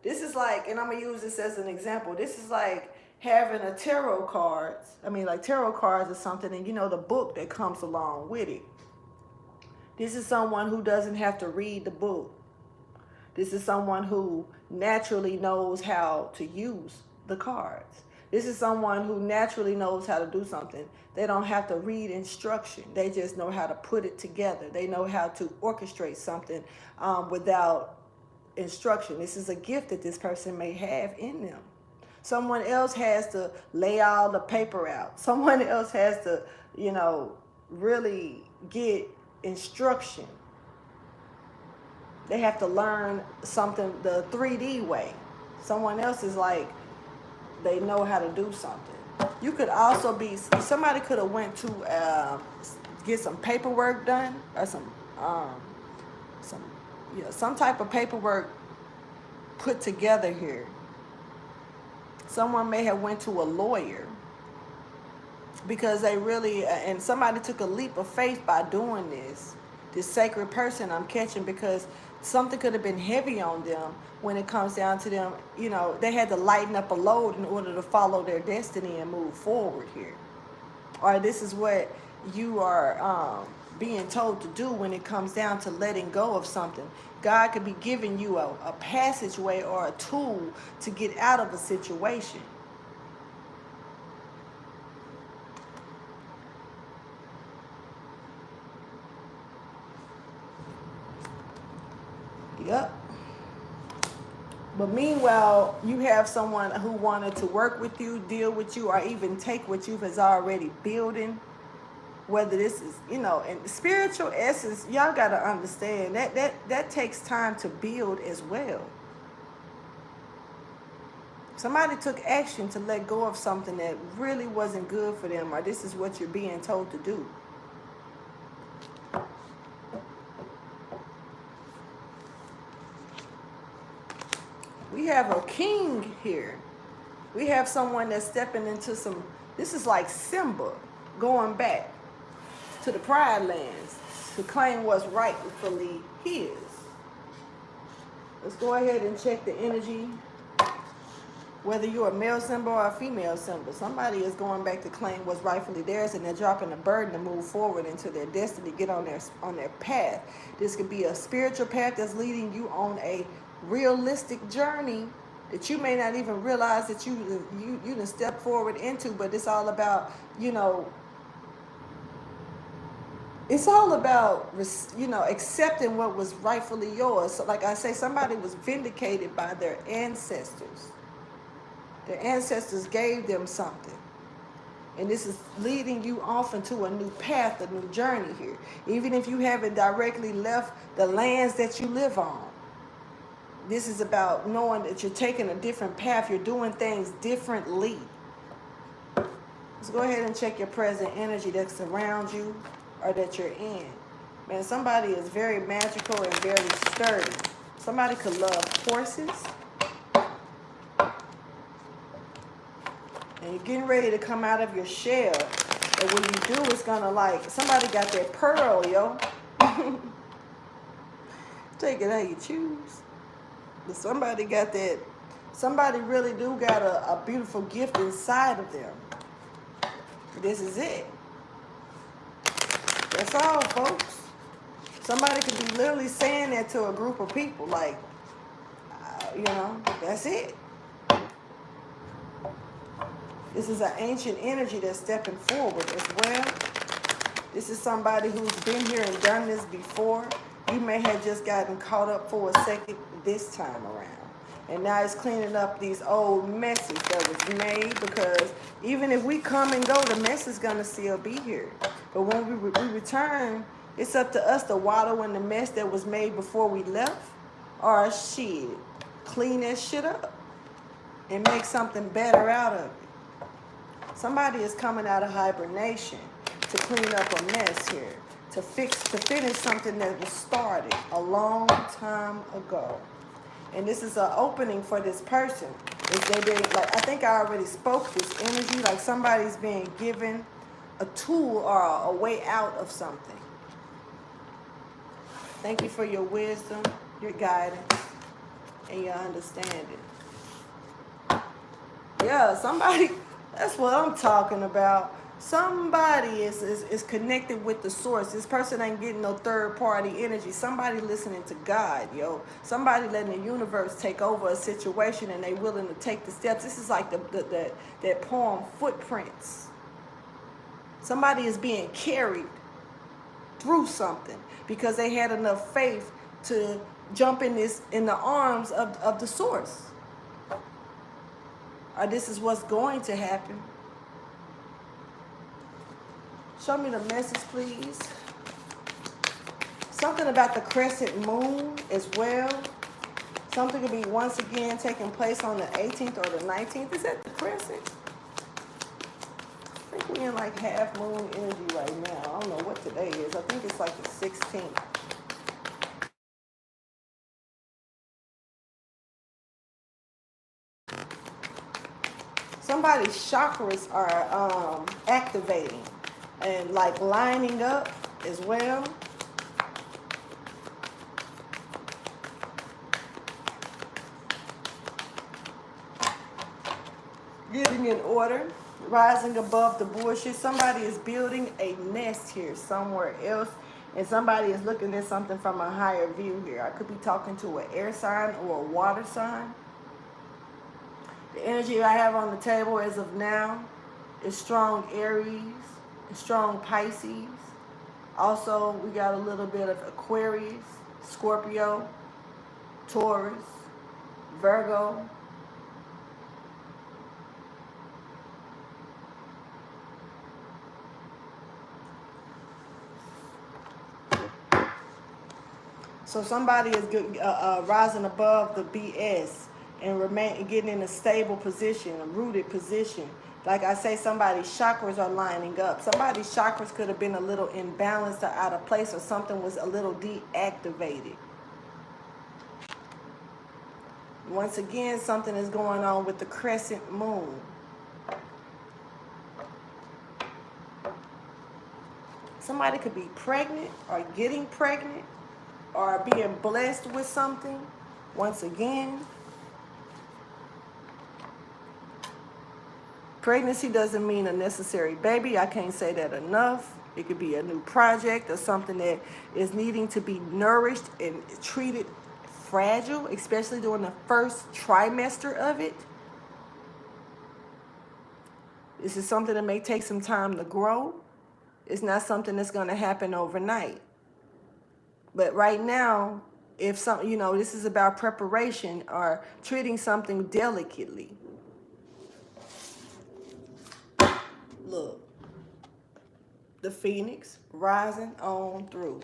This is like, and I'm going to use this as an example. This is like having a tarot cards. I mean, like tarot cards or something, and you know, the book that comes along with it. This is someone who doesn't have to read the book. This is someone who naturally knows how to use the cards. This is someone who naturally knows how to do something. They don't have to read instruction. They just know how to put it together. They know how to orchestrate something without instruction. This is a gift that this person may have in them. Someone else has to lay all the paper out. Someone else has to, you know, really get instruction. They have to learn something the 3D way. Someone else is like, they know how to do something. You could also be, somebody could have went to get some paperwork done or some type of paperwork put together here. Someone may have went to a lawyer because they really, and somebody took a leap of faith by doing this. This sacred person I'm catching, because something could have been heavy on them when it comes down to them. You know, they had to lighten up a load in order to follow their destiny and move forward here. Or this is what you are being told to do when it comes down to letting go of something. God could be giving you a passageway or a tool to get out of a situation. Yep. But meanwhile, you have someone who wanted to work with you, deal with you, or even take what you has already building. Whether this is, you know, and spiritual essence, y'all got to understand that takes time to build as well. Somebody took action to let go of something that really wasn't good for them, or this is what you're being told to do. We have a king here. We have someone that's stepping into some, this is like Simba going back. to the Pride Lands to claim what's rightfully his. Let's go ahead and check the energy. Whether you're a male symbol or a female symbol, somebody is going back to claim what's rightfully theirs, and they're dropping a burden to move forward into their destiny, get on their path. This could be a spiritual path that's leading you on a realistic journey that you may not even realize that you done step forward into. But it's all about, it's all about, accepting what was rightfully yours. So like I say, somebody was vindicated by their ancestors. Their ancestors gave them something. And this is leading you off into a new path, a new journey here. Even if you haven't directly left the lands that you live on. This is about knowing that you're taking a different path. You're doing things differently. Let's go ahead and check your present energy that's around you or that you're in. Man, somebody is very magical and very sturdy. Somebody could love horses. And you're getting ready to come out of your shell. And when you do, it's gonna somebody got that pearl, yo. Take it how you choose. But somebody got that, somebody really do got a beautiful gift inside of them. This is it. That's all, folks. Somebody could be literally saying that to a group of people, that's it. This is an ancient energy that's stepping forward as well. This is somebody who's been here and done this before. You may have just gotten caught up for a second this time around. And now it's cleaning up these old messes that was made, because even if we come and go, the mess is going to still be here. But when we return, it's up to us to wallow in the mess that was made before we left, or shit, clean that shit up and make something better out of it. Somebody is coming out of hibernation to clean up a mess here, to finish something that was started a long time ago. And this is an opening for this person. I think I already spoke this energy, like somebody's being given a tool or a way out of something. Thank you for your wisdom, your guidance, and your understanding. Yeah, somebody, that's what I'm talking about. Somebody is connected with the source. This person ain't getting no third party energy. Somebody listening to God, yo. Somebody letting the universe take over a situation, and they willing to take the steps. This is like that poem Footprints. Somebody is being carried through something because they had enough faith to jump in the arms of the source. Or this is what's going to happen. Show me the message, please. Something about the crescent moon as well. Something could be once again taking place on the 18th or the 19th. Is that the crescent? I think we're in like half moon energy right now. I don't know what today is. I think it's like the 16th. Somebody's chakras are activating and like lining up as well. Getting in order, rising above the bullshit. Somebody is building a nest here somewhere else, and somebody is looking at something from a higher view here. I could be talking to an air sign or a water sign. The energy I have on the table as of now is strong Aries, strong Pisces. Also, we got a little bit of Aquarius, Scorpio, Taurus, Virgo. So somebody is rising above the BS and getting in a stable position, a rooted position. Like I say, somebody's chakras are lining up. Somebody's chakras could have been a little imbalanced or out of place, or something was a little deactivated. Once again, something is going on with the crescent moon. Somebody could be pregnant or getting pregnant or being blessed with something. Once again, pregnancy doesn't mean a necessary baby. I can't say that enough. It could be a new project or something that is needing to be nourished and treated fragile, especially during the first trimester of it. This is something that may take some time to grow. It's not something that's going to happen overnight. But right now, if some, this is about preparation or treating something delicately. Look, the Phoenix rising on through.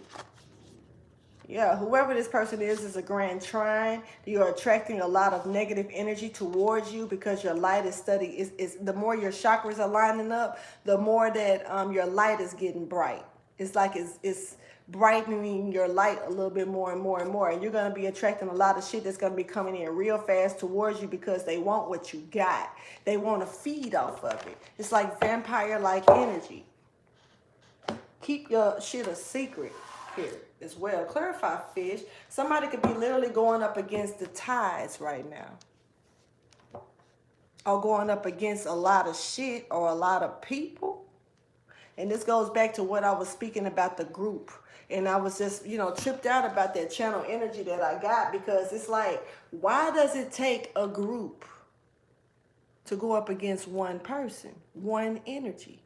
Yeah, whoever this person is a grand trine. You're attracting a lot of negative energy towards you because your light is steady. Is the more your chakras are lining up, the more that your light is getting bright. It's like it's brightening your light a little bit more and more and more. And you're going to be attracting a lot of shit that's going to be coming in real fast towards you because they want what you got. They want to feed off of it. It's like vampire-like energy. Keep your shit a secret here as well. Clarify, fish. Somebody could be literally going up against the tides right now. Or going up against a lot of shit or a lot of people. And this goes back to what I was speaking about, the group. And I was just, tripped out about that channel energy that I got, because it's like, why does it take a group to go up against one person, one energy?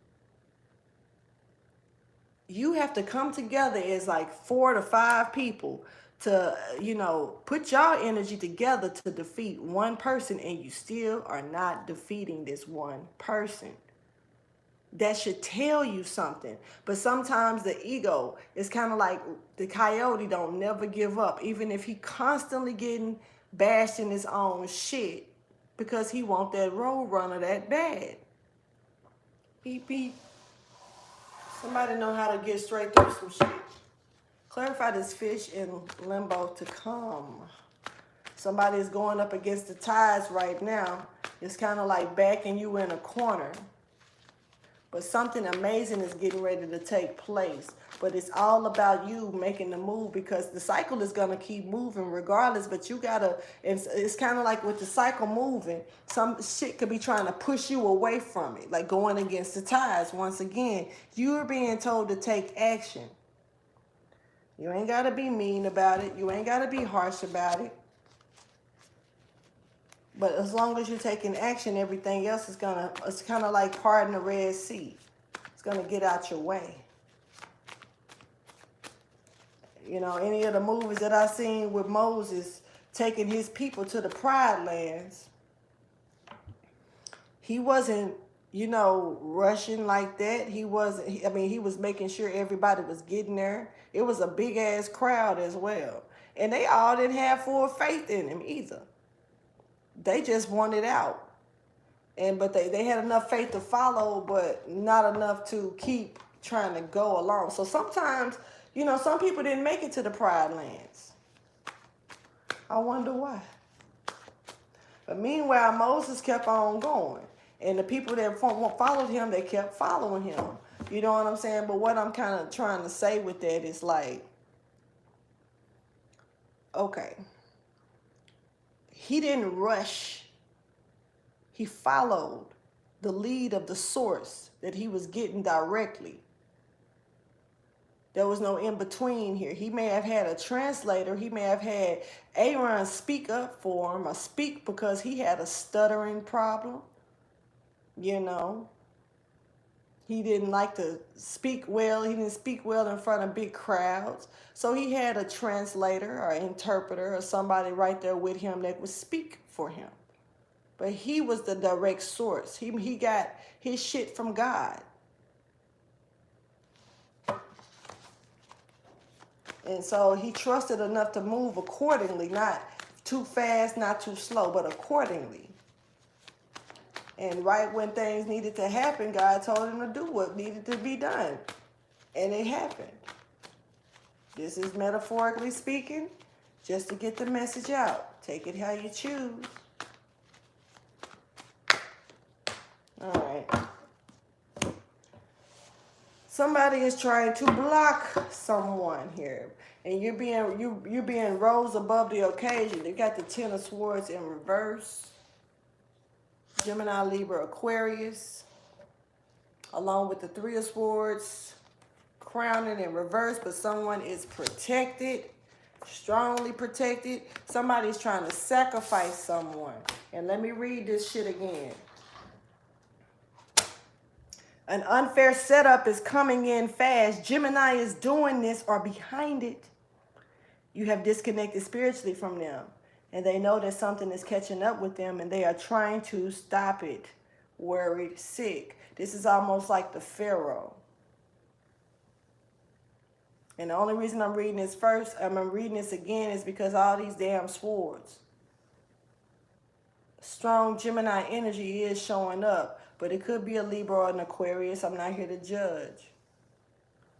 You have to come together as like 4 to 5 people to, put y'all energy together to defeat one person, and you still are not defeating this one person. That should tell you something. But sometimes the ego is kind of like the coyote don't never give up, even if he constantly getting bashed in his own shit, because he want that road runner that bad. Beep, beep. Somebody know how to get straight through some shit. Clarify this fish in limbo to come. Somebody is going up against the tides right now. It's kind of like backing you in a corner. But something amazing is getting ready to take place. But it's all about you making the move, because the cycle is going to keep moving regardless. But you got to, it's kind of like with the cycle moving, some shit could be trying to push you away from it. Like going against the tides. Once again, you're being told to take action. You ain't got to be mean about it. You ain't got to be harsh about it. But as long as you're taking action, everything else is it's kind of like parting the Red Sea. It's going to get out your way. Any of the movies that I've seen with Moses taking his people to the Pride Lands, he wasn't, rushing like that. He wasn't, he was making sure everybody was getting there. It was a big ass crowd as well. And they all didn't have full faith in him either. They just wanted out. But they had enough faith to follow, but not enough to keep trying to go along. So sometimes, some people didn't make it to the Pride Lands. I wonder why. But meanwhile, Moses kept on going. And the people that followed him, they kept following him. You know what I'm saying? But what I'm kind of trying to say with that is like, okay, he didn't rush. He followed the lead of the source that he was getting directly. There was no in-between here. He may have had a translator. He may have had Aaron speak up for him, or speak because he had a stuttering problem. He didn't like to speak well. He didn't speak well in front of big crowds. So he had a translator or interpreter or somebody right there with him that would speak for him. But he was the direct source. He got his shit from God. And so he trusted enough to move accordingly, not too fast, not too slow, but accordingly. And right when things needed to happen, God told him to do what needed to be done. And it happened. This is metaphorically speaking, just to get the message out. Take it how you choose. All right. Somebody is trying to block someone here, and you're being rose above the occasion. You got the Ten of Swords in reverse. Gemini, Libra, Aquarius, along with the Three of Swords, crowning in reverse, but someone is protected, strongly protected. Somebody's trying to sacrifice someone. And let me read this shit again. An unfair setup is coming in fast. Gemini is doing this or behind it. You have disconnected spiritually from them. And they know that something is catching up with them and they are trying to stop it. Worried, sick. This is almost like the Pharaoh. And the only reason I'm reading this first, I'm reading this again, is because all these damn swords. Strong Gemini energy is showing up. But it could be a Libra or an Aquarius. I'm not here to judge.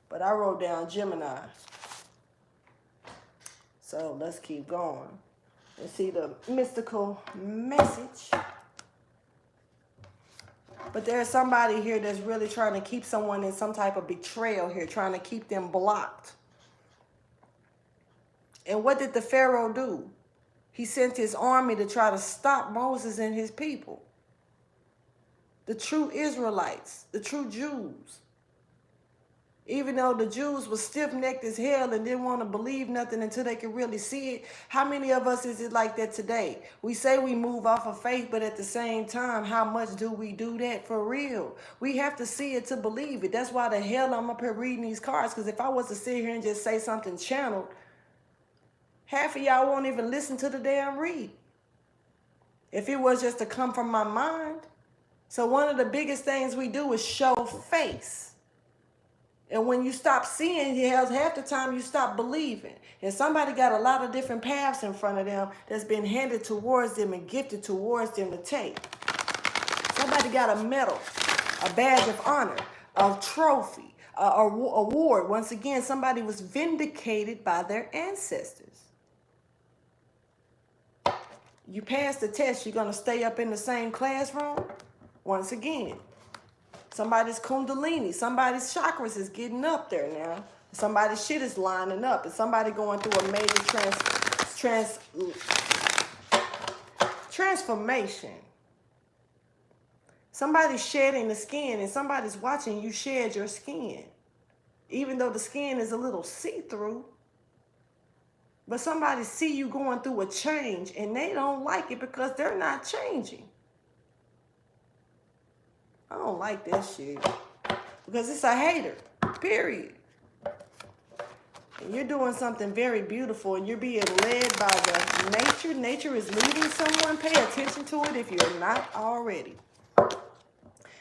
But I wrote down Gemini. So let's keep going. And see the mystical message. But there's somebody here that's really trying to keep someone in some type of betrayal here. Trying to keep them blocked. And what did the Pharaoh do? He sent his army to try to stop Moses and his people. The true Israelites, the true Jews. Even though the Jews were stiff-necked as hell and didn't want to believe nothing until they could really see it. How many of us is it like that today? We say we move off of faith, but at the same time, how much do we do that for real? We have to see it to believe it. That's why the hell I'm up here reading these cards. Because if I was to sit here and just say something channeled, half of y'all won't even listen to the damn read. If it was just to come from my mind. So one of the biggest things we do is show face. And when you stop seeing, half the time you stop believing. And somebody got a lot of different paths in front of them that's been handed towards them and gifted towards them to take. Somebody got a medal, a badge of honor, a trophy, a award. Once again, somebody was vindicated by their ancestors. You pass the test, you're going to stay up in the same classroom? Once again, somebody's kundalini, somebody's chakras is getting up there now. Somebody's shit is lining up. And somebody going through a major transformation. Somebody's shedding the skin and somebody's watching you shed your skin. Even though the skin is a little see-through. But somebody see you going through a change and they don't like it because they're not changing. I don't like that shit. Because it's a hater. Period. And you're doing something very beautiful and you're being led by the nature. Nature is leading someone. Pay attention to it if you're not already.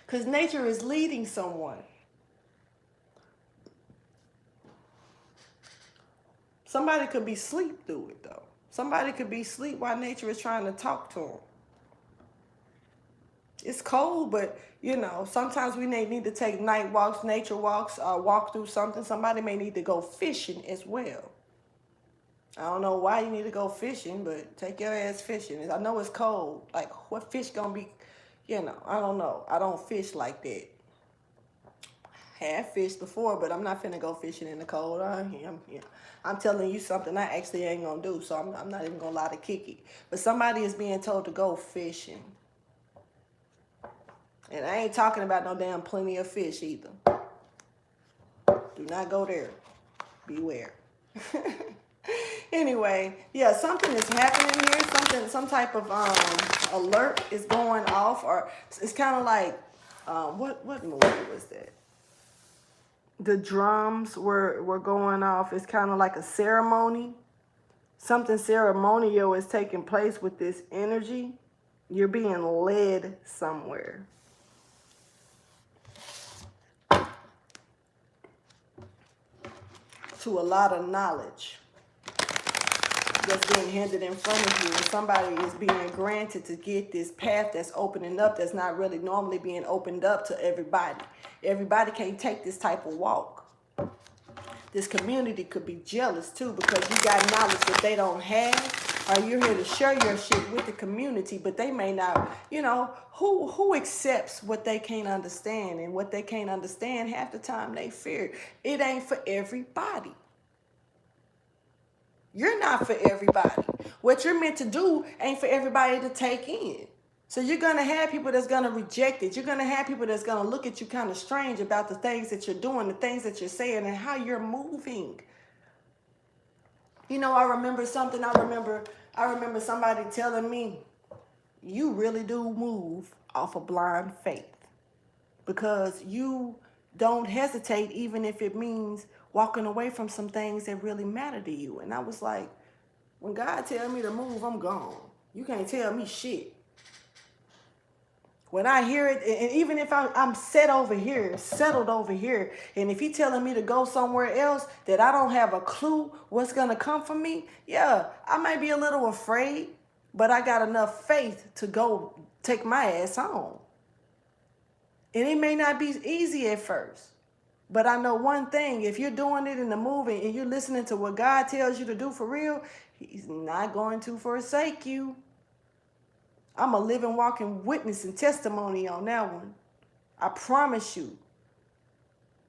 Because nature is leading someone. Somebody could be asleep through it, though. Somebody could be asleep while nature is trying to talk to them. It's cold, but, you know, sometimes we may need to take night walks, nature walks, walk through something. Somebody may need to go fishing as well. I don't know why you need to go fishing, but take your ass fishing. I know it's cold. Like, what fish gonna be, you know, I don't know. I don't fish like that. Have fished before, but I'm not finna go fishing in the cold. I'm telling you something I actually ain't gonna do, so I'm not even gonna lie to Kiki. But somebody is being told to go fishing. And I ain't talking about no damn plenty of fish either. Do not go there. Beware. Anyway, yeah, something is happening here. Some type of alert is going off, or it's kind of like what movie was that? The drums were going off. It's kind of like a ceremony. Something ceremonial is taking place with this energy. You're being led somewhere. To a lot of knowledge that's being handed in front of you, and somebody is being granted to get this path that's opening up that's not really normally being opened up to everybody. Everybody can't take this type of walk. This community could be jealous too because you got knowledge that they don't have. or you're here to share your shit with the community, but they may not, you know, who accepts what they can't understand, and what they can't understand half the time they fear. It ain't for everybody. You're not for everybody. What you're meant to do ain't for everybody to take in. So you're going to have people that's going to reject it. You're going to have people that's going to look at you kind of strange about the things that you're doing, the things that you're saying, and how you're moving. You know, I remember something. I remember somebody telling me, you really do move off of blind faith, because you don't hesitate even if it means walking away from some things that really matter to you. And I was like, when God tells me to move, I'm gone. You can't tell me shit. When I hear it, and even if I'm settled over here, and if he's telling me to go somewhere else that I don't have a clue what's going to come from me, yeah, I might be a little afraid, but I got enough faith to go take my ass home. And it may not be easy at first, but I know one thing: if you're doing it in the moving and you're listening to what God tells you to do for real, he's not going to forsake you. I'm a living, walking witness and testimony on that one. I promise you.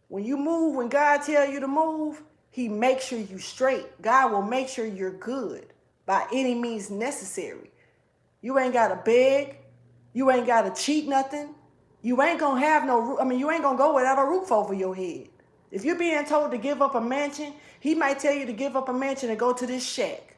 When you move, when God tells you to move, he makes sure you straight. God will make sure you're good by any means necessary. You ain't got to beg. You ain't got to cheat nothing. You ain't going to have you ain't going to go without a roof over your head. If you're being told to give up a mansion, he might tell you to give up a mansion and go to this shack.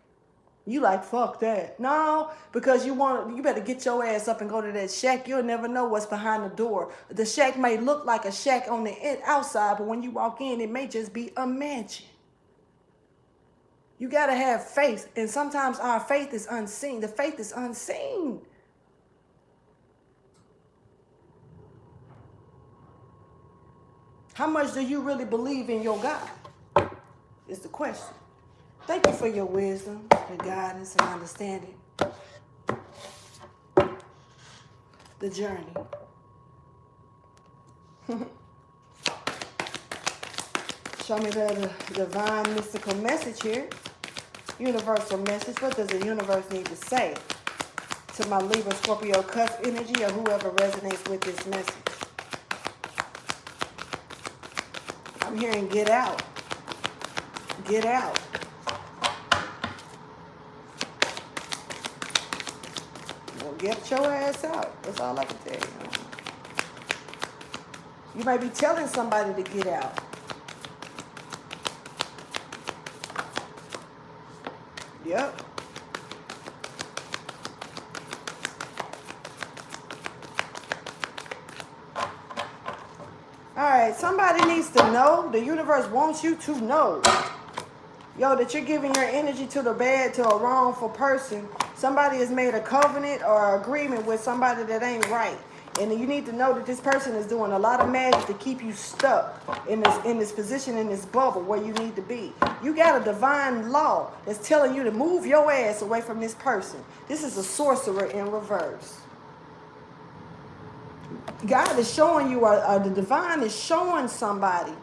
You like, fuck that. No, because you better get your ass up and go to that shack. You'll never know what's behind the door. The shack may look like a shack on the outside, but when you walk in, it may just be a mansion. You got to have faith. And sometimes our faith is unseen. The faith is unseen. How much do you really believe in your God? Is the question. Thank you for your wisdom, and guidance, and understanding. The journey. Show me the divine mystical message here. Universal message. What does the universe need to say to my Libra Scorpio Cusp energy, or whoever resonates with this message? I'm hearing get out. Get out. Well, get your ass out. That's all I can tell you. You might be telling somebody to get out. Yep. All right, somebody needs to know. The universe wants you to know, that you're giving your energy to the bad, to a wrongful person. Somebody has made a covenant or agreement with somebody that ain't right. And you need to know that this person is doing a lot of magic to keep you stuck in this position, in this bubble where you need to be. You got a divine law that's telling you to move your ass away from this person. This is a sorcerer in reverse. God is showing you, the divine is showing somebody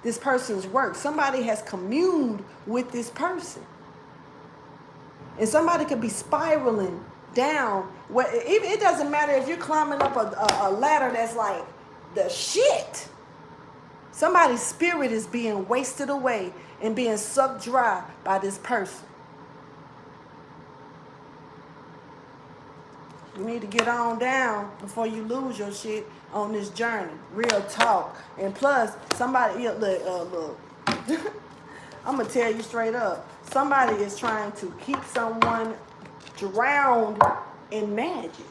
this person's work. Somebody has communed with this person. And somebody could be spiraling down. It doesn't matter if you're climbing up a ladder that's like the shit. Somebody's spirit is being wasted away and being sucked dry by this person. You need to get on down before you lose your shit on this journey. Real talk. And plus, somebody, look. I'm going to tell you straight up. Somebody is trying to keep someone drowned in magic.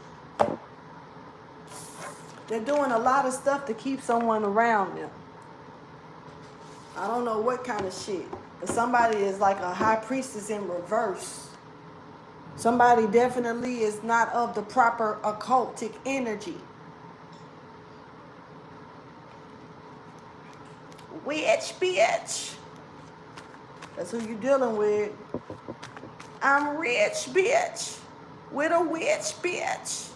They're doing a lot of stuff to keep someone around them. I don't know what kind of shit. But somebody is like a high priestess in reverse. Somebody definitely is not of the proper occultic energy. Witch, bitch. That's who you're dealing with. I'm rich, bitch. With a witch, bitch.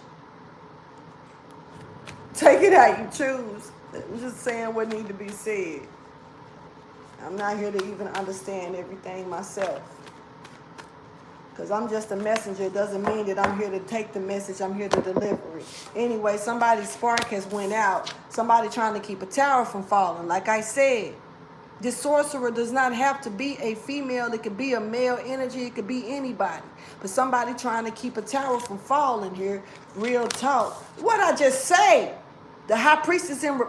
Take it how you choose. I'm just saying what needs to be said. I'm not here to even understand everything myself. Because I'm just a messenger. It doesn't mean that I'm here to take the message. I'm here to deliver it. Anyway, somebody's spark has went out. Somebody trying to keep a tower from falling. Like I said, this sorcerer does not have to be a female. It could be a male energy. It could be anybody. But somebody trying to keep a tower from falling here. Real talk. What I just say? The high priestess in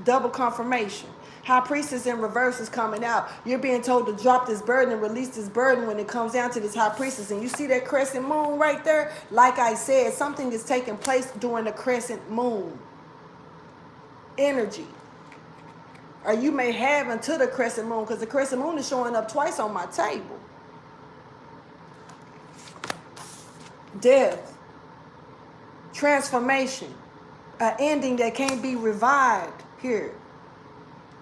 double confirmation. High priestess in reverse is coming out. You're being told to drop this burden and release this burden when it comes down to this high priestess. And you see that crescent moon right there? Like I said, something is taking place during the crescent moon energy. Or you may have until the crescent moon, because the crescent moon is showing up twice on my table. Death. Transformation. An ending that can't be revived here.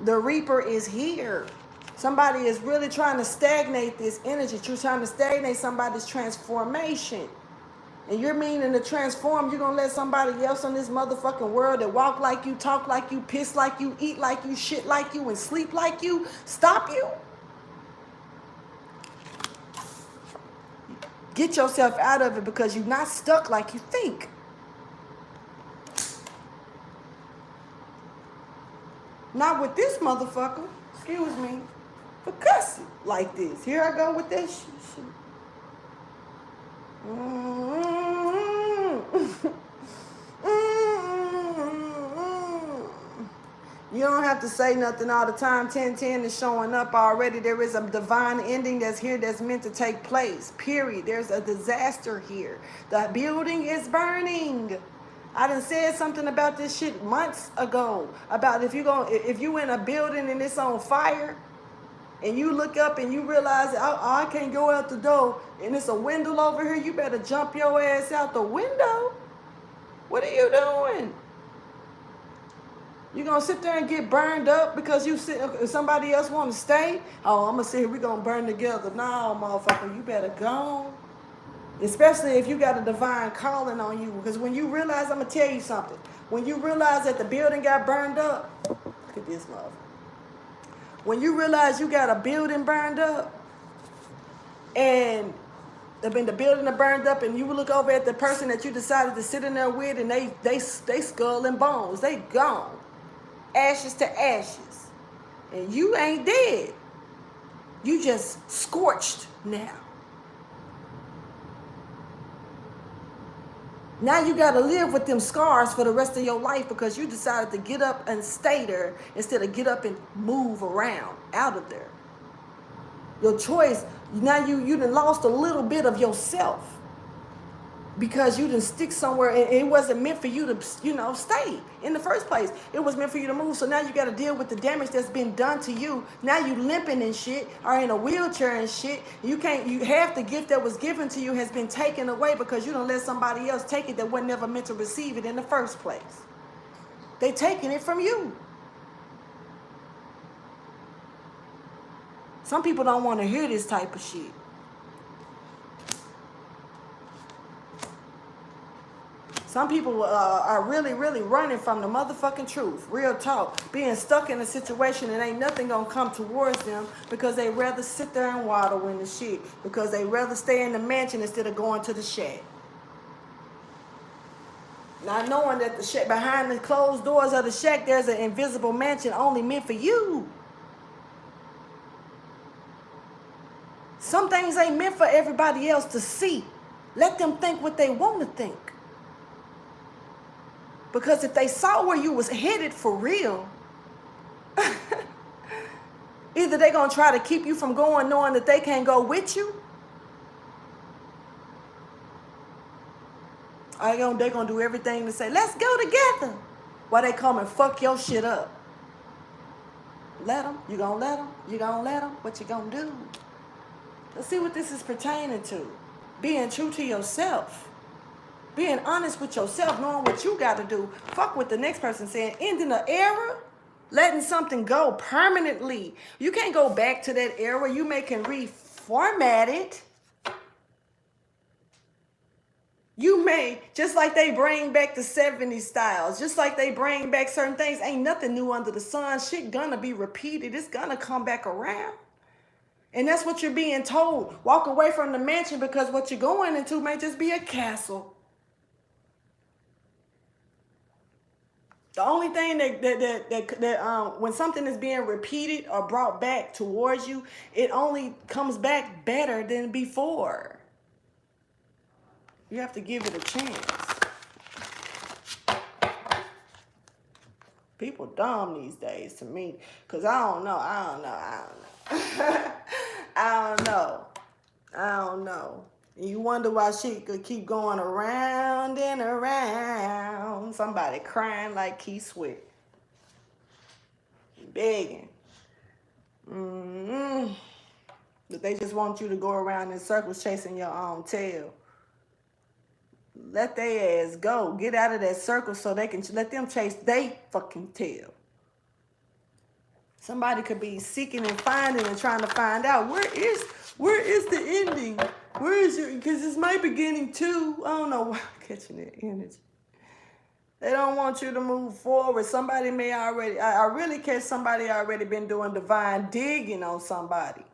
The Reaper is here. Somebody is really trying to stagnate this energy. You're trying to stagnate somebody's transformation. And you're meaning to transform. You're going to let somebody else on this motherfucking world that walk like you, talk like you, piss like you, eat like you, shit like you, and sleep like you, stop you? Get yourself out of it, because you're not stuck like you think. Not with this motherfucker, excuse me, for cussing like this. Here I go with that shit. You don't have to say nothing all the time. 1010 is showing up already. There is a divine ending that's here that's meant to take place, period. There's a disaster here. The building is burning. I done said something about this shit months ago. About if you in a building and it's on fire, and you look up and you realize, I can't go out the door, and it's a window over here, you better jump your ass out the window. What are you doing? You gonna sit there and get burned up because somebody else want to stay? Oh, I'm gonna sit here, we gonna burn together. No, motherfucker, you better go. Especially if you got a divine calling on you. Because when you realize, I'm going to tell you something. When you realize that the building got burned up, look at this mother. When you realize you got a building burned up, and the building are burned up, and you look over at the person that you decided to sit in there with, and they skull and bones. They gone. Ashes to ashes. And you ain't dead. You just scorched now. Now you got to live with them scars for the rest of your life, because you decided to get up and stay there instead of get up and move around out of there. Your choice, now you done lost a little bit of yourself because you didn't stick somewhere, and it wasn't meant for you to, stay in the first place. It was meant for you to move. So now you got to deal with the damage that's been done to you. Now you limping and shit, or in a wheelchair and shit. You half the gift that was given to you has been taken away because you don't let somebody else take it that was never meant to receive it in the first place. They taking it from you. Some people don't want to hear this type of shit. Some people are really, really running from the motherfucking truth. Real talk. Being stuck in a situation and ain't nothing gonna come towards them because they rather sit there and waddle in the shit. Because they rather stay in the mansion instead of going to the shack. Not knowing that the shack, behind the closed doors of the shack, there's an invisible mansion only meant for you. Some things ain't meant for everybody else to see. Let them think what they want to think. Because if they saw where you was headed for real, either they're going to try to keep you from going knowing that they can't go with you, or they're going to do everything to say, let's go together, while they come and fuck your shit up. Let them. You going to let them? You going to let them? What you going to do? Let's see what this is pertaining to. Being true to yourself. Being honest with yourself, knowing what you got to do. Fuck what the next person saying. Ending an era, letting something go permanently. You can't go back to that era. You can reformat it. You may, just like they bring back the 70s styles, just like they bring back certain things, ain't nothing new under the sun. Shit gonna be repeated. It's gonna come back around. And that's what you're being told. Walk away from the mansion because what you're going into may just be a castle. The only thing that when something is being repeated or brought back towards you, it only comes back better than before. You have to give it a chance. People dumb these days to me, because I don't know. I don't know. And you wonder why shit could keep going around and around. Somebody crying like Keith Sweat. Begging. But they just want you to go around in circles chasing your own tail. Let their ass go. Get out of that circle so they can let them chase their fucking tail. Somebody could be seeking and finding and trying to find out where is the ending? Where is your, because it's my beginning too. I don't know why I'm catching that energy. They don't want you to move forward. Somebody may already, I really catch somebody already been doing divine digging on somebody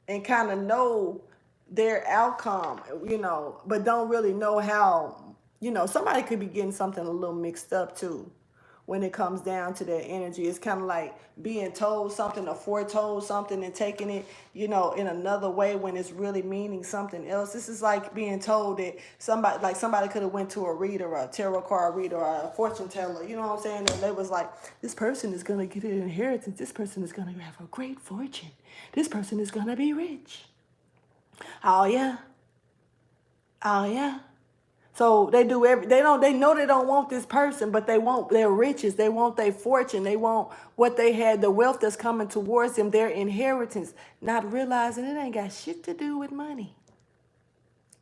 and kind of know their outcome, but don't really know how, somebody could be getting something a little mixed up too. When it comes down to that energy, it's kind of like being told something or foretold something and taking it, in another way when it's really meaning something else. This is like being told that somebody could have went to a reader or a tarot card reader or a fortune teller, you know what I'm saying? And they was like, this person is going to get an inheritance. This person is going to have a great fortune. This person is going to be rich. Oh, yeah. Oh, yeah. So they know they don't want this person, but they want their riches. They want their fortune. They want what they had, the wealth that's coming towards them, their inheritance, not realizing it ain't got shit to do with money.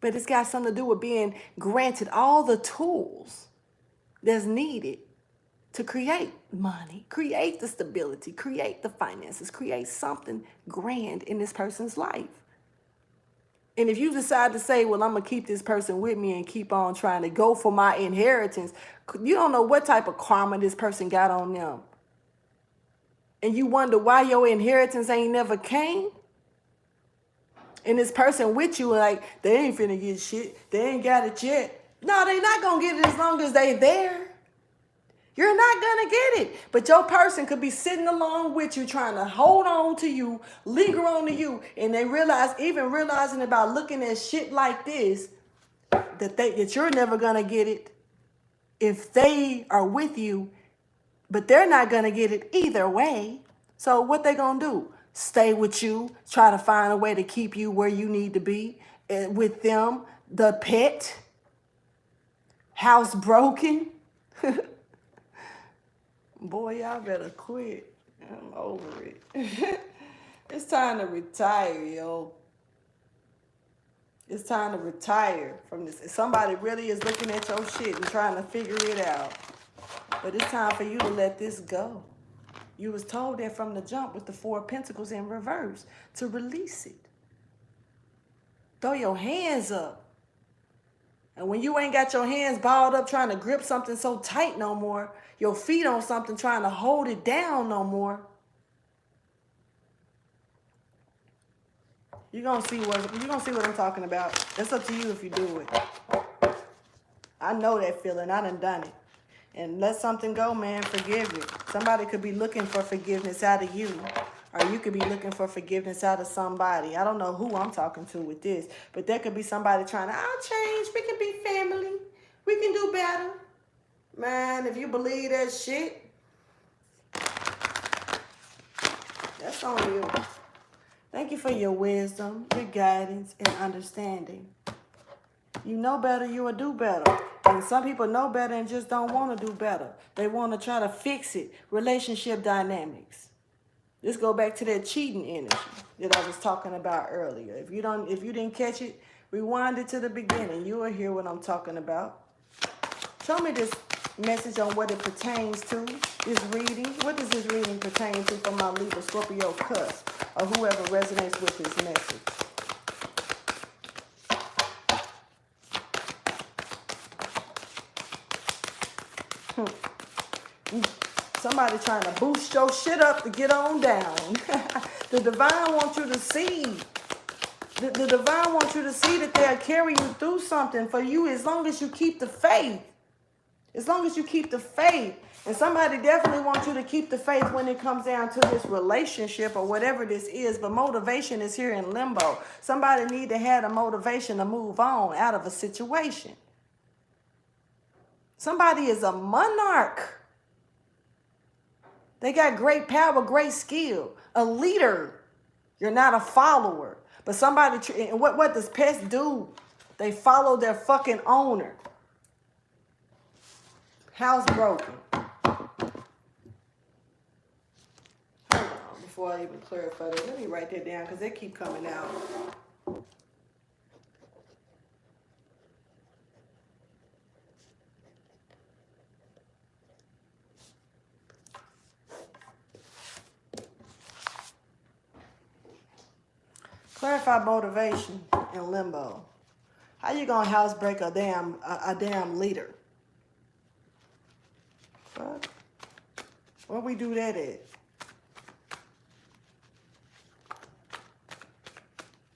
But it's got something to do with being granted all the tools that's needed to create money, create the stability, create the finances, create something grand in this person's life. And if you decide to say, well, I'm going to keep this person with me and keep on trying to go for my inheritance, you don't know what type of karma this person got on them. And you wonder why your inheritance ain't never came. And this person with you, like, they ain't finna get shit. They ain't got it yet. No, they not going to get it as long as they there. You're not going to get it. But your person could be sitting along with you, trying to hold on to you, linger on to you. And they realizing about looking at shit like this, that you're never going to get it if they are with you. But they're not going to get it either way. So what they going to do? Stay with you, try to find a way to keep you where you need to be with them. The pet, house broken. Boy, y'all better quit. I'm over it. It's time to retire, yo. It's time to retire from this. If somebody really is looking at your shit and trying to figure it out. But it's time for you to let this go. You was told that from the jump with the 4 of Pentacles in reverse to release it. Throw your hands up. And when you ain't got your hands balled up trying to grip something so tight no more, your feet on something trying to hold it down no more, you're gonna see what I'm talking about. That's up to you if you do it. I know that feeling. I done it. And let something go, man. Forgive it. Somebody could be looking for forgiveness out of you. Or you could be looking for forgiveness out of somebody. I don't know who I'm talking to with this. But there could be somebody trying to, I'll change. We can be family. We can do better. Man, if you believe that shit, that's on you. Thank you for your wisdom, your guidance, and understanding. You know better, you will do better. And some people know better and just don't want to do better. They want to try to fix it. Relationship dynamics. Let's go back to that cheating energy that I was talking about earlier. If you didn't catch it, rewind it to the beginning. You will hear what I'm talking about. Show me this message on what it pertains to, this reading. What does this reading pertain to for my Libra Scorpio Cusp, or whoever resonates with this message? Somebody trying to boost your shit up to get on down. The divine wants you to see. The divine wants you to see that they'll carry you through something for you as long as you keep the faith. As long as you keep the faith. And somebody definitely wants you to keep the faith when it comes down to this relationship or whatever this is. But motivation is here in limbo. Somebody need to have the motivation to move on out of a situation. Somebody is a monarch. They got great power, great skill. A leader. You're not a follower. But somebody, and what does pets do? They follow their fucking owner. House broken. Hold on, before I even clarify that, let me write that down because they keep coming out. Clarify motivation in limbo. How you gonna house break a damn leader? Fuck. Where we do that at?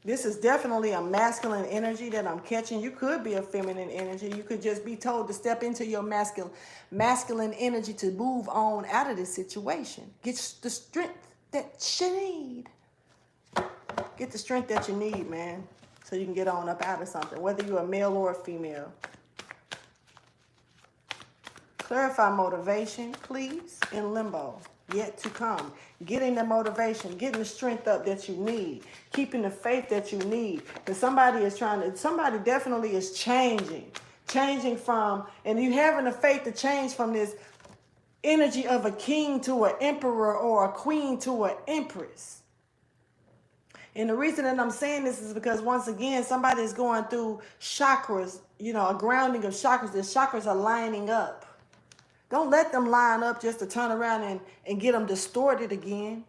This is definitely a masculine energy that I'm catching. You could be a feminine energy. You could just be told to step into your masculine energy to move on out of this situation. Get the strength that you need. Get the strength that you need, man, so you can get on up out of something, whether you're a male or a female. Clarify motivation, please, in limbo, yet to come. Getting the motivation, getting the strength up that you need, keeping the faith that you need. Because somebody definitely is changing from, and you having the faith to change from this energy of a king to an emperor or a queen to an empress. And the reason that I'm saying this is because, once again, somebody is going through chakras, a grounding of chakras. The chakras are lining up. Don't let them line up just to turn around and get them distorted again.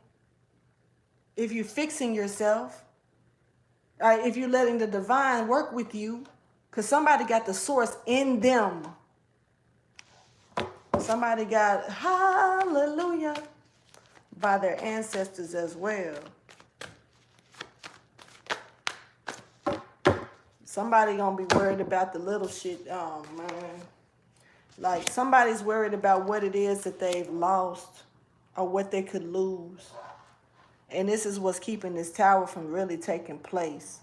If you're fixing yourself, if you're letting the divine work with you, because somebody got the source in them. Somebody got hallelujah by their ancestors as well. Somebody gonna be worried about the little shit. Oh, man. Like, somebody's worried about what it is that they've lost or what they could lose. And this is what's keeping this tower from really taking place.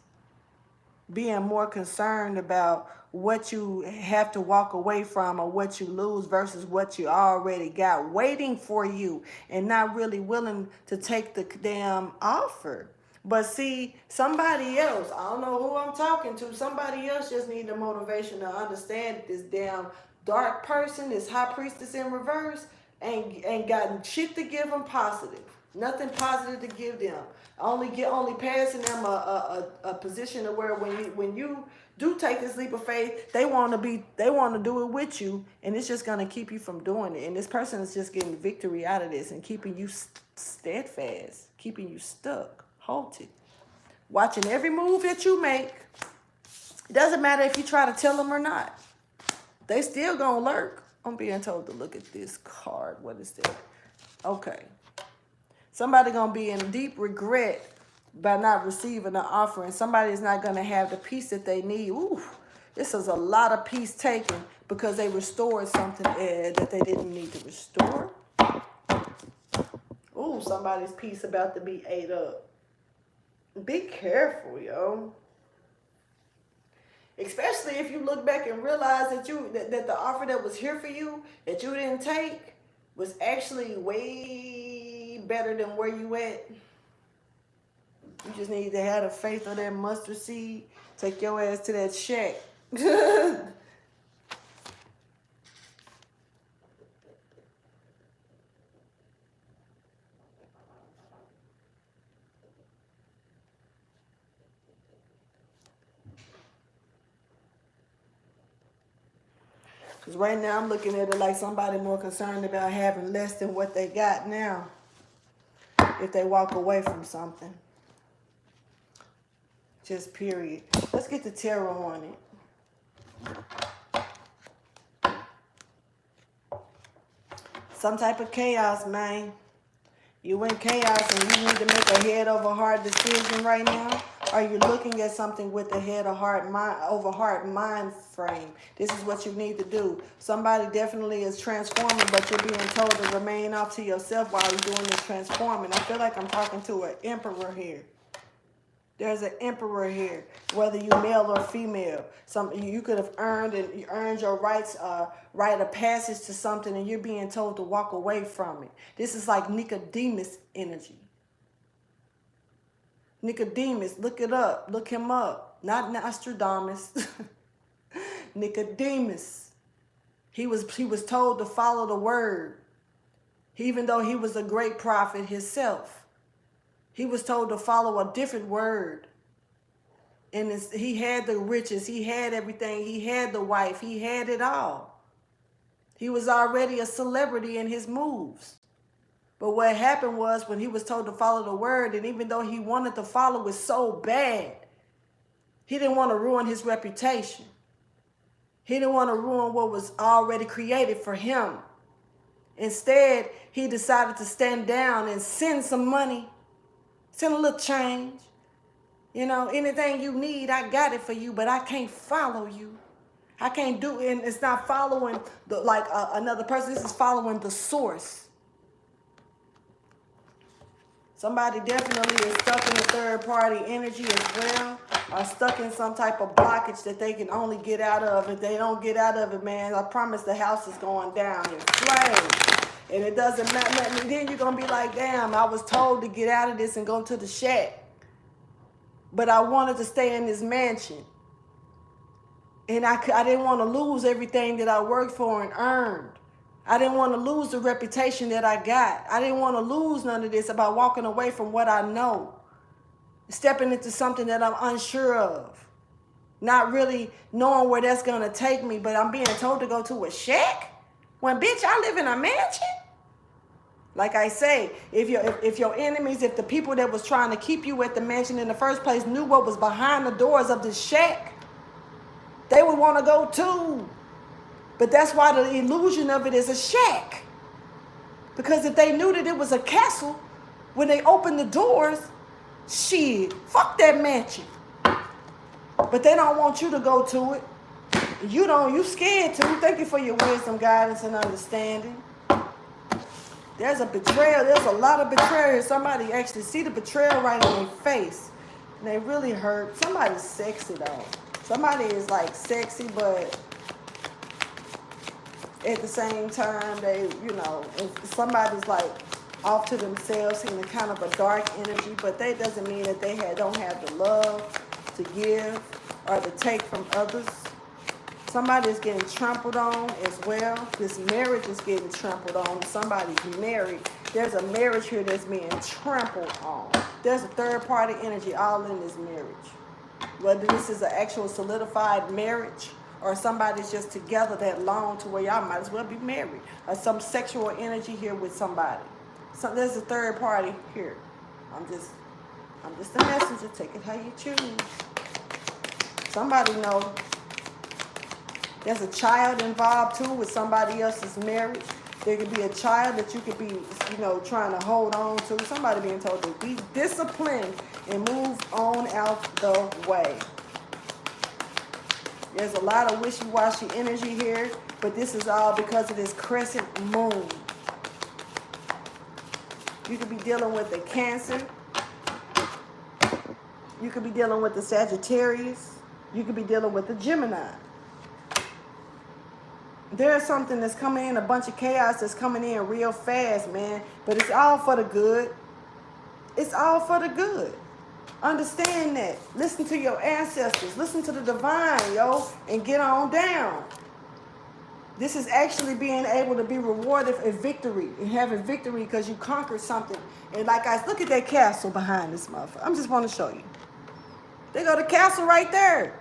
Being more concerned about what you have to walk away from or what you lose versus what you already got waiting for you, and not really willing to take the damn offer. But see, somebody else, I don't know who I'm talking to, somebody else just need the motivation to understand that this damn dark person, this high priestess in reverse, ain't got shit to give them positive. Nothing positive to give them. Only passing them a position to where when you do take this leap of faith, they want to do it with you, and it's just gonna keep you from doing it. And this person is just getting victory out of this and keeping you steadfast, keeping you stuck. Halted, watching every move that you make. It doesn't matter if you try to tell them or not. They still gonna lurk. I'm being told to look at this card. What is that? Okay. Somebody gonna be in deep regret by not receiving the offer, and somebody is not gonna have the peace that they need. Ooh, this is a lot of peace taken because they restored something that they didn't need to restore. Ooh, somebody's peace about to be ate up. Be careful, yo. Especially if you look back and realize that that the offer that was here for you, that you didn't take, was actually way better than where you at. You just need to have the faith of that mustard seed. Take your ass to that shack. Because right now I'm looking at it like somebody more concerned about having less than what they got now if they walk away from something. Just period. Let's get the tarot on it. Some type of chaos, man. You in chaos and you need to make a head over heart decision right now. Are you looking at something with a head or heart mind over heart mind frame? This is what you need to do. Somebody definitely is transforming, but you're being told to remain off to yourself while you're doing this transforming. I feel like I'm talking to an emperor here. There's an emperor here, whether you male or female. You could have earned your rights, right of passage to something, and you're being told to walk away from it. This is like Nicodemus energy. Nicodemus, look it up, look him up. Not Nostradamus. Nicodemus. He was told to follow the word, even though he was a great prophet himself. He was told to follow a different word. And he had the riches. He had everything. He had the wife. He had it all. He was already a celebrity in his moves. But what happened was when he was told to follow the word, and even though he wanted to follow it so bad, he didn't want to ruin his reputation. He didn't want to ruin what was already created for him. Instead, he decided to stand down and send some money. Send a little change. You know, anything you need, I got it for you, but I can't follow you. I can't do it. And it's not following another person. This is following the source. Somebody definitely is stuck in the third party energy as well, or stuck in some type of blockage that they can only get out of. If they don't get out of it, man, I promise the house is going down in flames. And it doesn't matter. And then you're going to be like, damn, I was told to get out of this and go to the shack. But I wanted to stay in this mansion. And I didn't want to lose everything that I worked for and earned. I didn't want to lose the reputation that I got. I didn't want to lose none of this about walking away from what I know. Stepping into something that I'm unsure of. Not really knowing where that's going to take me, but I'm being told to go to a shack? When, bitch, I live in a mansion? Like I say, if your enemies, if the people that was trying to keep you at the mansion in the first place knew what was behind the doors of this shack, they would want to go too. But that's why the illusion of it is a shack. Because if they knew that it was a castle, when they opened the doors, shit, fuck that mansion. But they don't want you to go to it. You scared to. Thank you for your wisdom, guidance, and understanding. There's a betrayal. There's a lot of betrayal here. Somebody actually see the betrayal right in their face. And they really hurt. Somebody's sexy, though. Somebody is, like, sexy, but at the same time, somebody's, like, off to themselves in a kind of a dark energy. But that doesn't mean that they don't have the love to give or to take from others. Somebody is getting trampled on as well. This marriage is getting trampled on. Somebody's married. There's a marriage here that's being trampled on. There's a third party energy all in this marriage. Whether this is an actual solidified marriage or somebody's just together that long to where y'all might as well be married. Or some sexual energy here with somebody. So there's a third party here. I'm just a messenger. Take it how you choose. Somebody knows. There's a child involved too with somebody else's marriage. There could be a child that you could be, trying to hold on to. Somebody being told to be disciplined and move on out the way. There's a lot of wishy-washy energy here, but this is all because of this crescent moon. You could be dealing with the Cancer. You could be dealing with the Sagittarius. You could be dealing with the Gemini. There's something that's coming in, a bunch of chaos that's coming in real fast, man. But it's all for the good. It's all for the good. Understand that. Listen to your ancestors. Listen to the divine, yo, and get on down. This is actually being able to be rewarded for victory and having victory because you conquered something. And like guys, look at that castle behind this motherfucker. I just want to show you. They go to castle right there.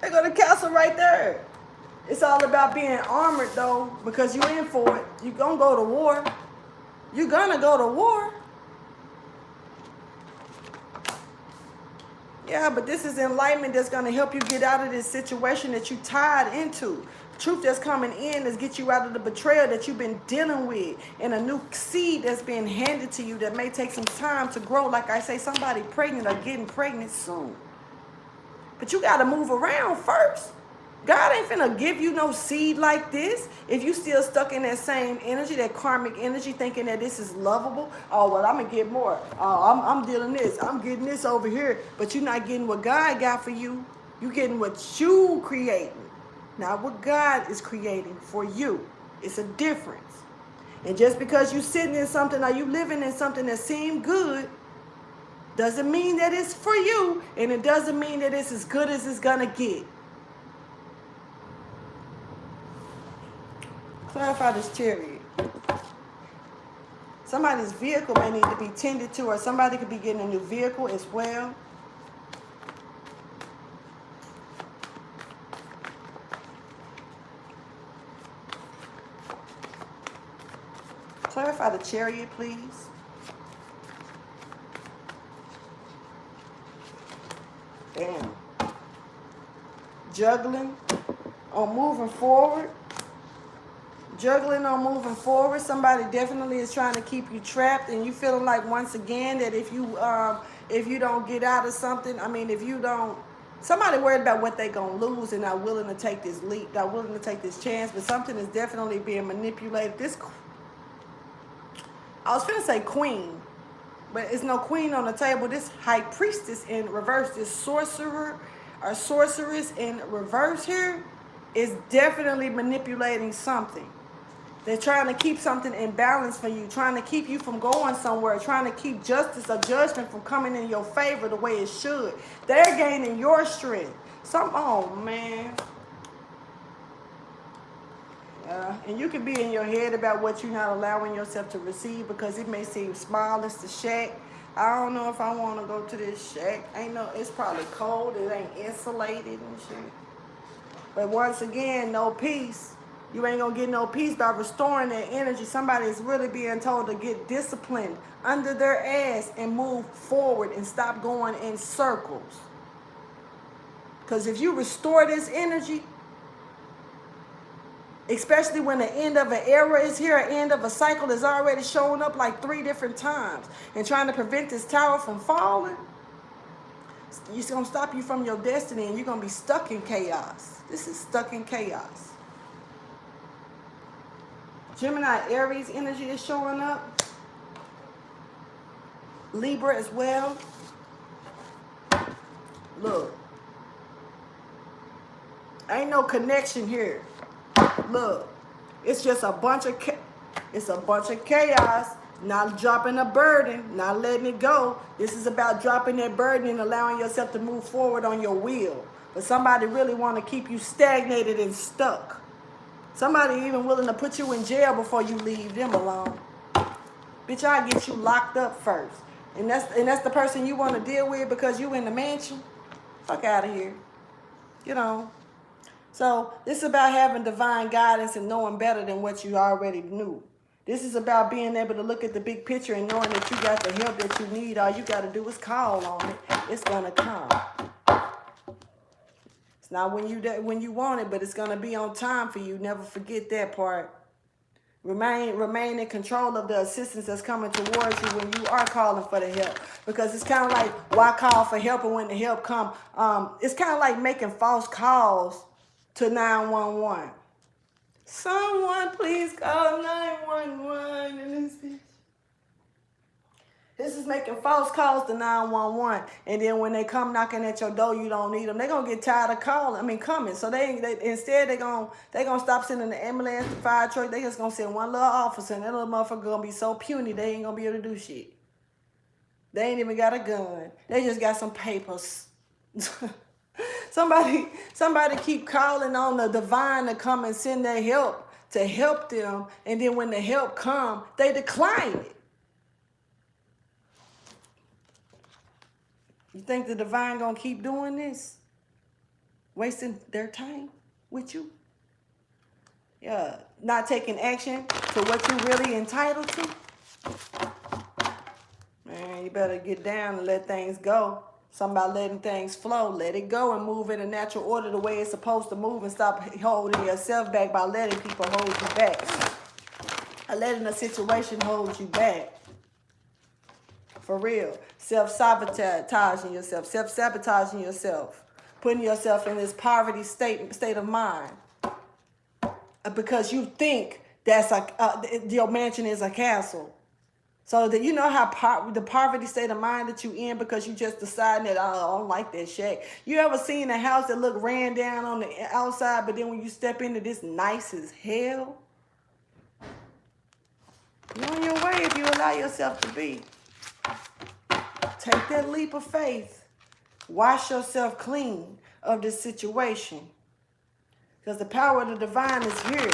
They go to castle right there. It's all about being armored, though, because you're in for it. You're going to go to war. You're going to go to war. Yeah, but this is enlightenment that's going to help you get out of this situation that you tied into. Truth that's coming in is get you out of the betrayal that you've been dealing with, and a new seed that's being handed to you that may take some time to grow. Like I say, somebody pregnant or getting pregnant soon. But you got to move around first. God ain't finna give you no seed like this if you still stuck in that same energy, that karmic energy, thinking that this is lovable. Oh, well, I'm going to get more. Oh, I'm dealing this. I'm getting this over here. But you're not getting what God got for you. You're getting what you creating, not what God is creating for you. It's a difference. And just because you're sitting in something or you living in something that seems good, doesn't mean that it's for you. And it doesn't mean that it's as good as it's going to get. Clarify this chariot. Somebody's vehicle may need to be tended to, or somebody could be getting a new vehicle as well. Clarify the chariot, please. Damn. Juggling on moving forward. Juggling on moving forward. Somebody definitely is trying to keep you trapped, and you feeling like once again that if you don't get out of something, I mean, if you don't, somebody worried about what they gonna lose and not willing to take this leap, not willing to take this chance, but something is definitely being manipulated. This, I was finna say queen, but it's no queen on the table. This high priestess in reverse, this sorcerer or sorceress in reverse here is definitely manipulating something. They're trying to keep something in balance for you, trying to keep you from going somewhere, trying to keep justice or judgment from coming in your favor the way it should. They're gaining your strength. Oh, man. And you can be in your head about what you're not allowing yourself to receive because it may seem small. It's the shack. I don't know if I want to go to this shack. It's probably cold. It ain't insulated and shit. But once again, no peace. You ain't going to get no peace by restoring that energy. Somebody is really being told to get disciplined under their ass and move forward and stop going in circles. Because if you restore this energy, especially when the end of an era is here, an end of a cycle is already showing up like 3 different times and trying to prevent this tower from falling, it's going to stop you from your destiny and you're going to be stuck in chaos. This is stuck in chaos. Gemini, Aries energy is showing up. Libra as well. Look. Ain't no connection here. Look. It's just a bunch of chaos. Not dropping a burden, not letting it go. This is about dropping that burden and allowing yourself to move forward on your will. But somebody really want to keep you stagnated and stuck. Somebody even willing to put you in jail before you leave them alone. Bitch, I'll get you locked up first. And that's the person you want to deal with because you in the mansion. Fuck out of here. Get on. So this is about having divine guidance and knowing better than what you already knew. This is about being able to look at the big picture and knowing that you got the help that you need. All you got to do is call on it. It's going to come. It's not when you want it, but it's going to be on time for you. Never forget that part. Remain in control of the assistance that's coming towards you when you are calling for the help. Because it's kind of like, why call for help and when the help come? It's kind of like making false calls to 911. Someone please call 911 in this bitch. This is making false calls to 911. And then when they come knocking at your door, you don't need them. They're going to get tired of coming. So instead they're going to stop sending the ambulance, the fire truck. They just going to send one little officer and that little motherfucker going to be so puny they ain't going to be able to do shit. They ain't even got a gun. They just got some papers. Somebody keep calling on the divine to come and send their help to help them. And then when the help come, they decline it. You think the divine gonna keep doing this? Wasting their time with you? Yeah, not taking action to what you really entitled to? Man, you better get down and let things go. Something about letting things flow. Let it go and move in a natural order the way it's supposed to move, and stop holding yourself back by letting people hold you back. Or letting a situation hold you back. For real. Self-sabotaging yourself. Self-sabotaging yourself. Putting yourself in this poverty state of mind. Because you think that's your mansion is a castle. So that you know how the poverty state of mind that you in, because you just deciding that, oh, I don't like that shack. You ever seen a house that look ran down on the outside, but then when you step into this, nice as hell? You're on your way if you allow yourself to be. Take that leap of faith. Wash yourself clean of this situation. Because the power of the divine is here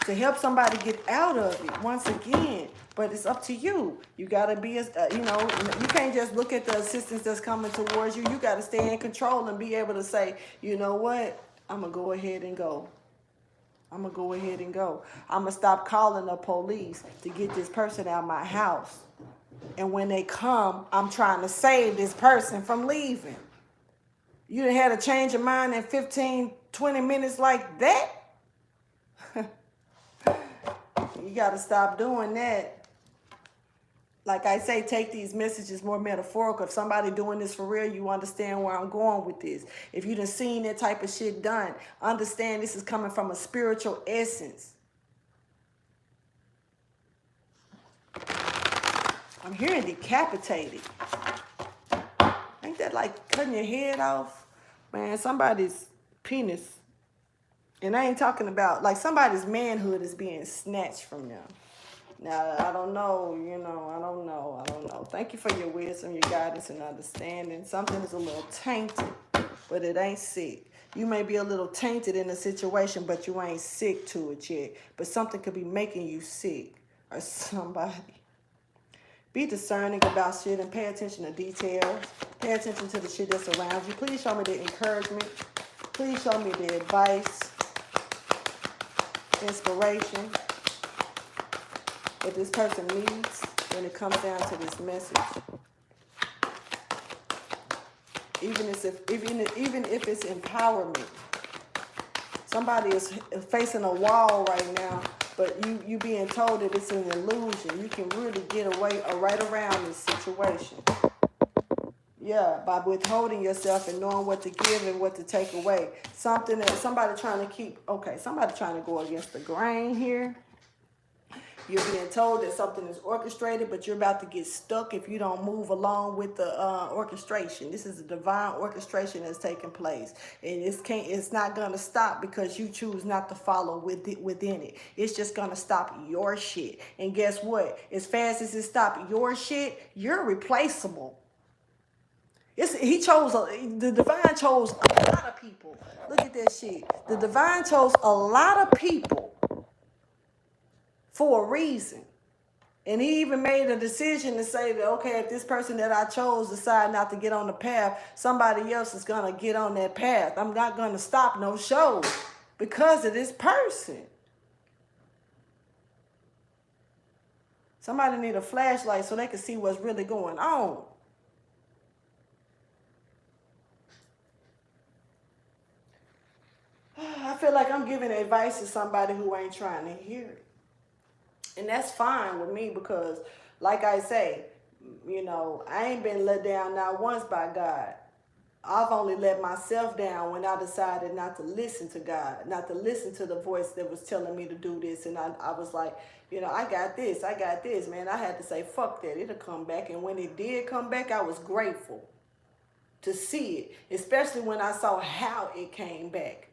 to help somebody get out of it once again. But it's up to you. You got to be, you can't just look at the assistance that's coming towards you. You got to stay in control and be able to say, you know what? I'm going to go ahead and go. I'm going to go ahead and go. I'm going to stop calling the police to get this person out of my house. And when they come, I'm trying to save this person from leaving. You done had a change of mind in 15, 20 minutes like that? You got to stop doing that. Like I say, take these messages more metaphorical. If somebody doing this for real, you understand where I'm going with this. If you done seen that type of shit done, understand this is coming from a spiritual essence. I'm hearing decapitated. Ain't that like cutting your head off? Man, somebody's penis. And I ain't talking about, like, somebody's manhood is being snatched from them. Now, I don't know, I don't know. Thank you for your wisdom, your guidance, and understanding. Something is a little tainted, but it ain't sick. You may be a little tainted in a situation, but you ain't sick to it yet. But something could be making you sick, or somebody. Be discerning about shit and pay attention to details. Pay attention to the shit that's around you. Please show me the encouragement. Please show me the advice, inspiration that this person needs when it comes down to this message. Even if it's empowerment. Somebody is facing a wall right now, but you being told that it's an illusion. You can really get away right around this situation. Yeah, by withholding yourself and knowing what to give and what to take away. Somebody trying to go against the grain here. You're being told that something is orchestrated, but you're about to get stuck if you don't move along with the orchestration. This is a divine orchestration that's taking place. And it's not going to stop because you choose not to follow within it. It's just going to stop your shit. And guess what? As fast as it stops your shit, you're replaceable. The divine chose a lot of people. Look at that shit. The divine chose a lot of people for a reason. And he even made a decision to say that, okay, if this person that I chose decide not to get on the path, somebody else is going to get on that path. I'm not going to stop no show because of this person. Somebody need a flashlight so they can see what's really going on. I feel like I'm giving advice to somebody who ain't trying to hear it. And that's fine with me because, like I say, I ain't been let down not once by God. I've only let myself down when I decided not to listen to God, not to listen to the voice that was telling me to do this. And I was like, I got this, man. I had to say, fuck that. It'll come back. And when it did come back, I was grateful to see it, especially when I saw how it came back.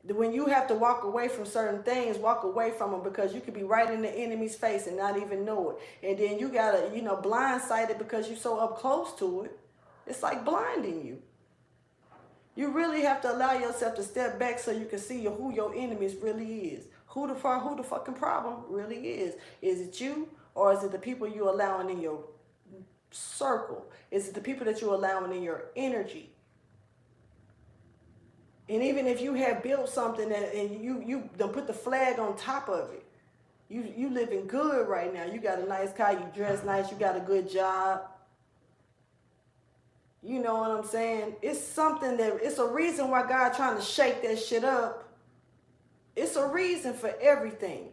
When you have to walk away from certain things, walk away from them because you could be right in the enemy's face and not even know it. And then you got to, blindsided because you're so up close to it. It's like blinding you. You really have to allow yourself to step back so you can see who your enemies really is. Who the fucking problem really is. Is it you or is it the people you're allowing in your circle? Is it the people that you're allowing in your energy? And even if you have built something and you done put the flag on top of it, you living good right now. You got a nice car, you dress nice, you got a good job. You know what I'm saying? It's something that, it's a reason why God trying to shake that shit up. It's a reason for everything.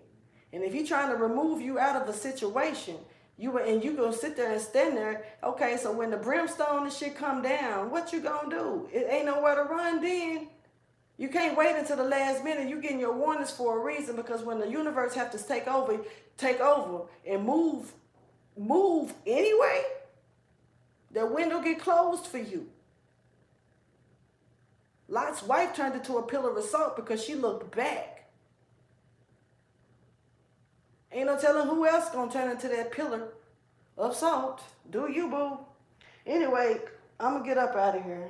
And if He trying to remove you out of a situation, you gonna sit there and stand there. Okay, so when the brimstone and shit come down, what you gonna do? It ain't nowhere to run then. You can't wait until the last minute. You getting your warnings for a reason, because when the universe have to take over and move anyway, the window get closed for you. Lot's wife turned into a pillar of salt because she looked back. Ain't no telling who else gonna turn into that pillar of salt. Do you, boo? Anyway, I'm gonna get up out of here.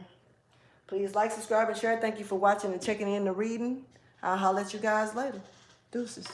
Please like, subscribe, and share. Thank you for watching and checking in the reading. I'll holler at you guys later. Deuces.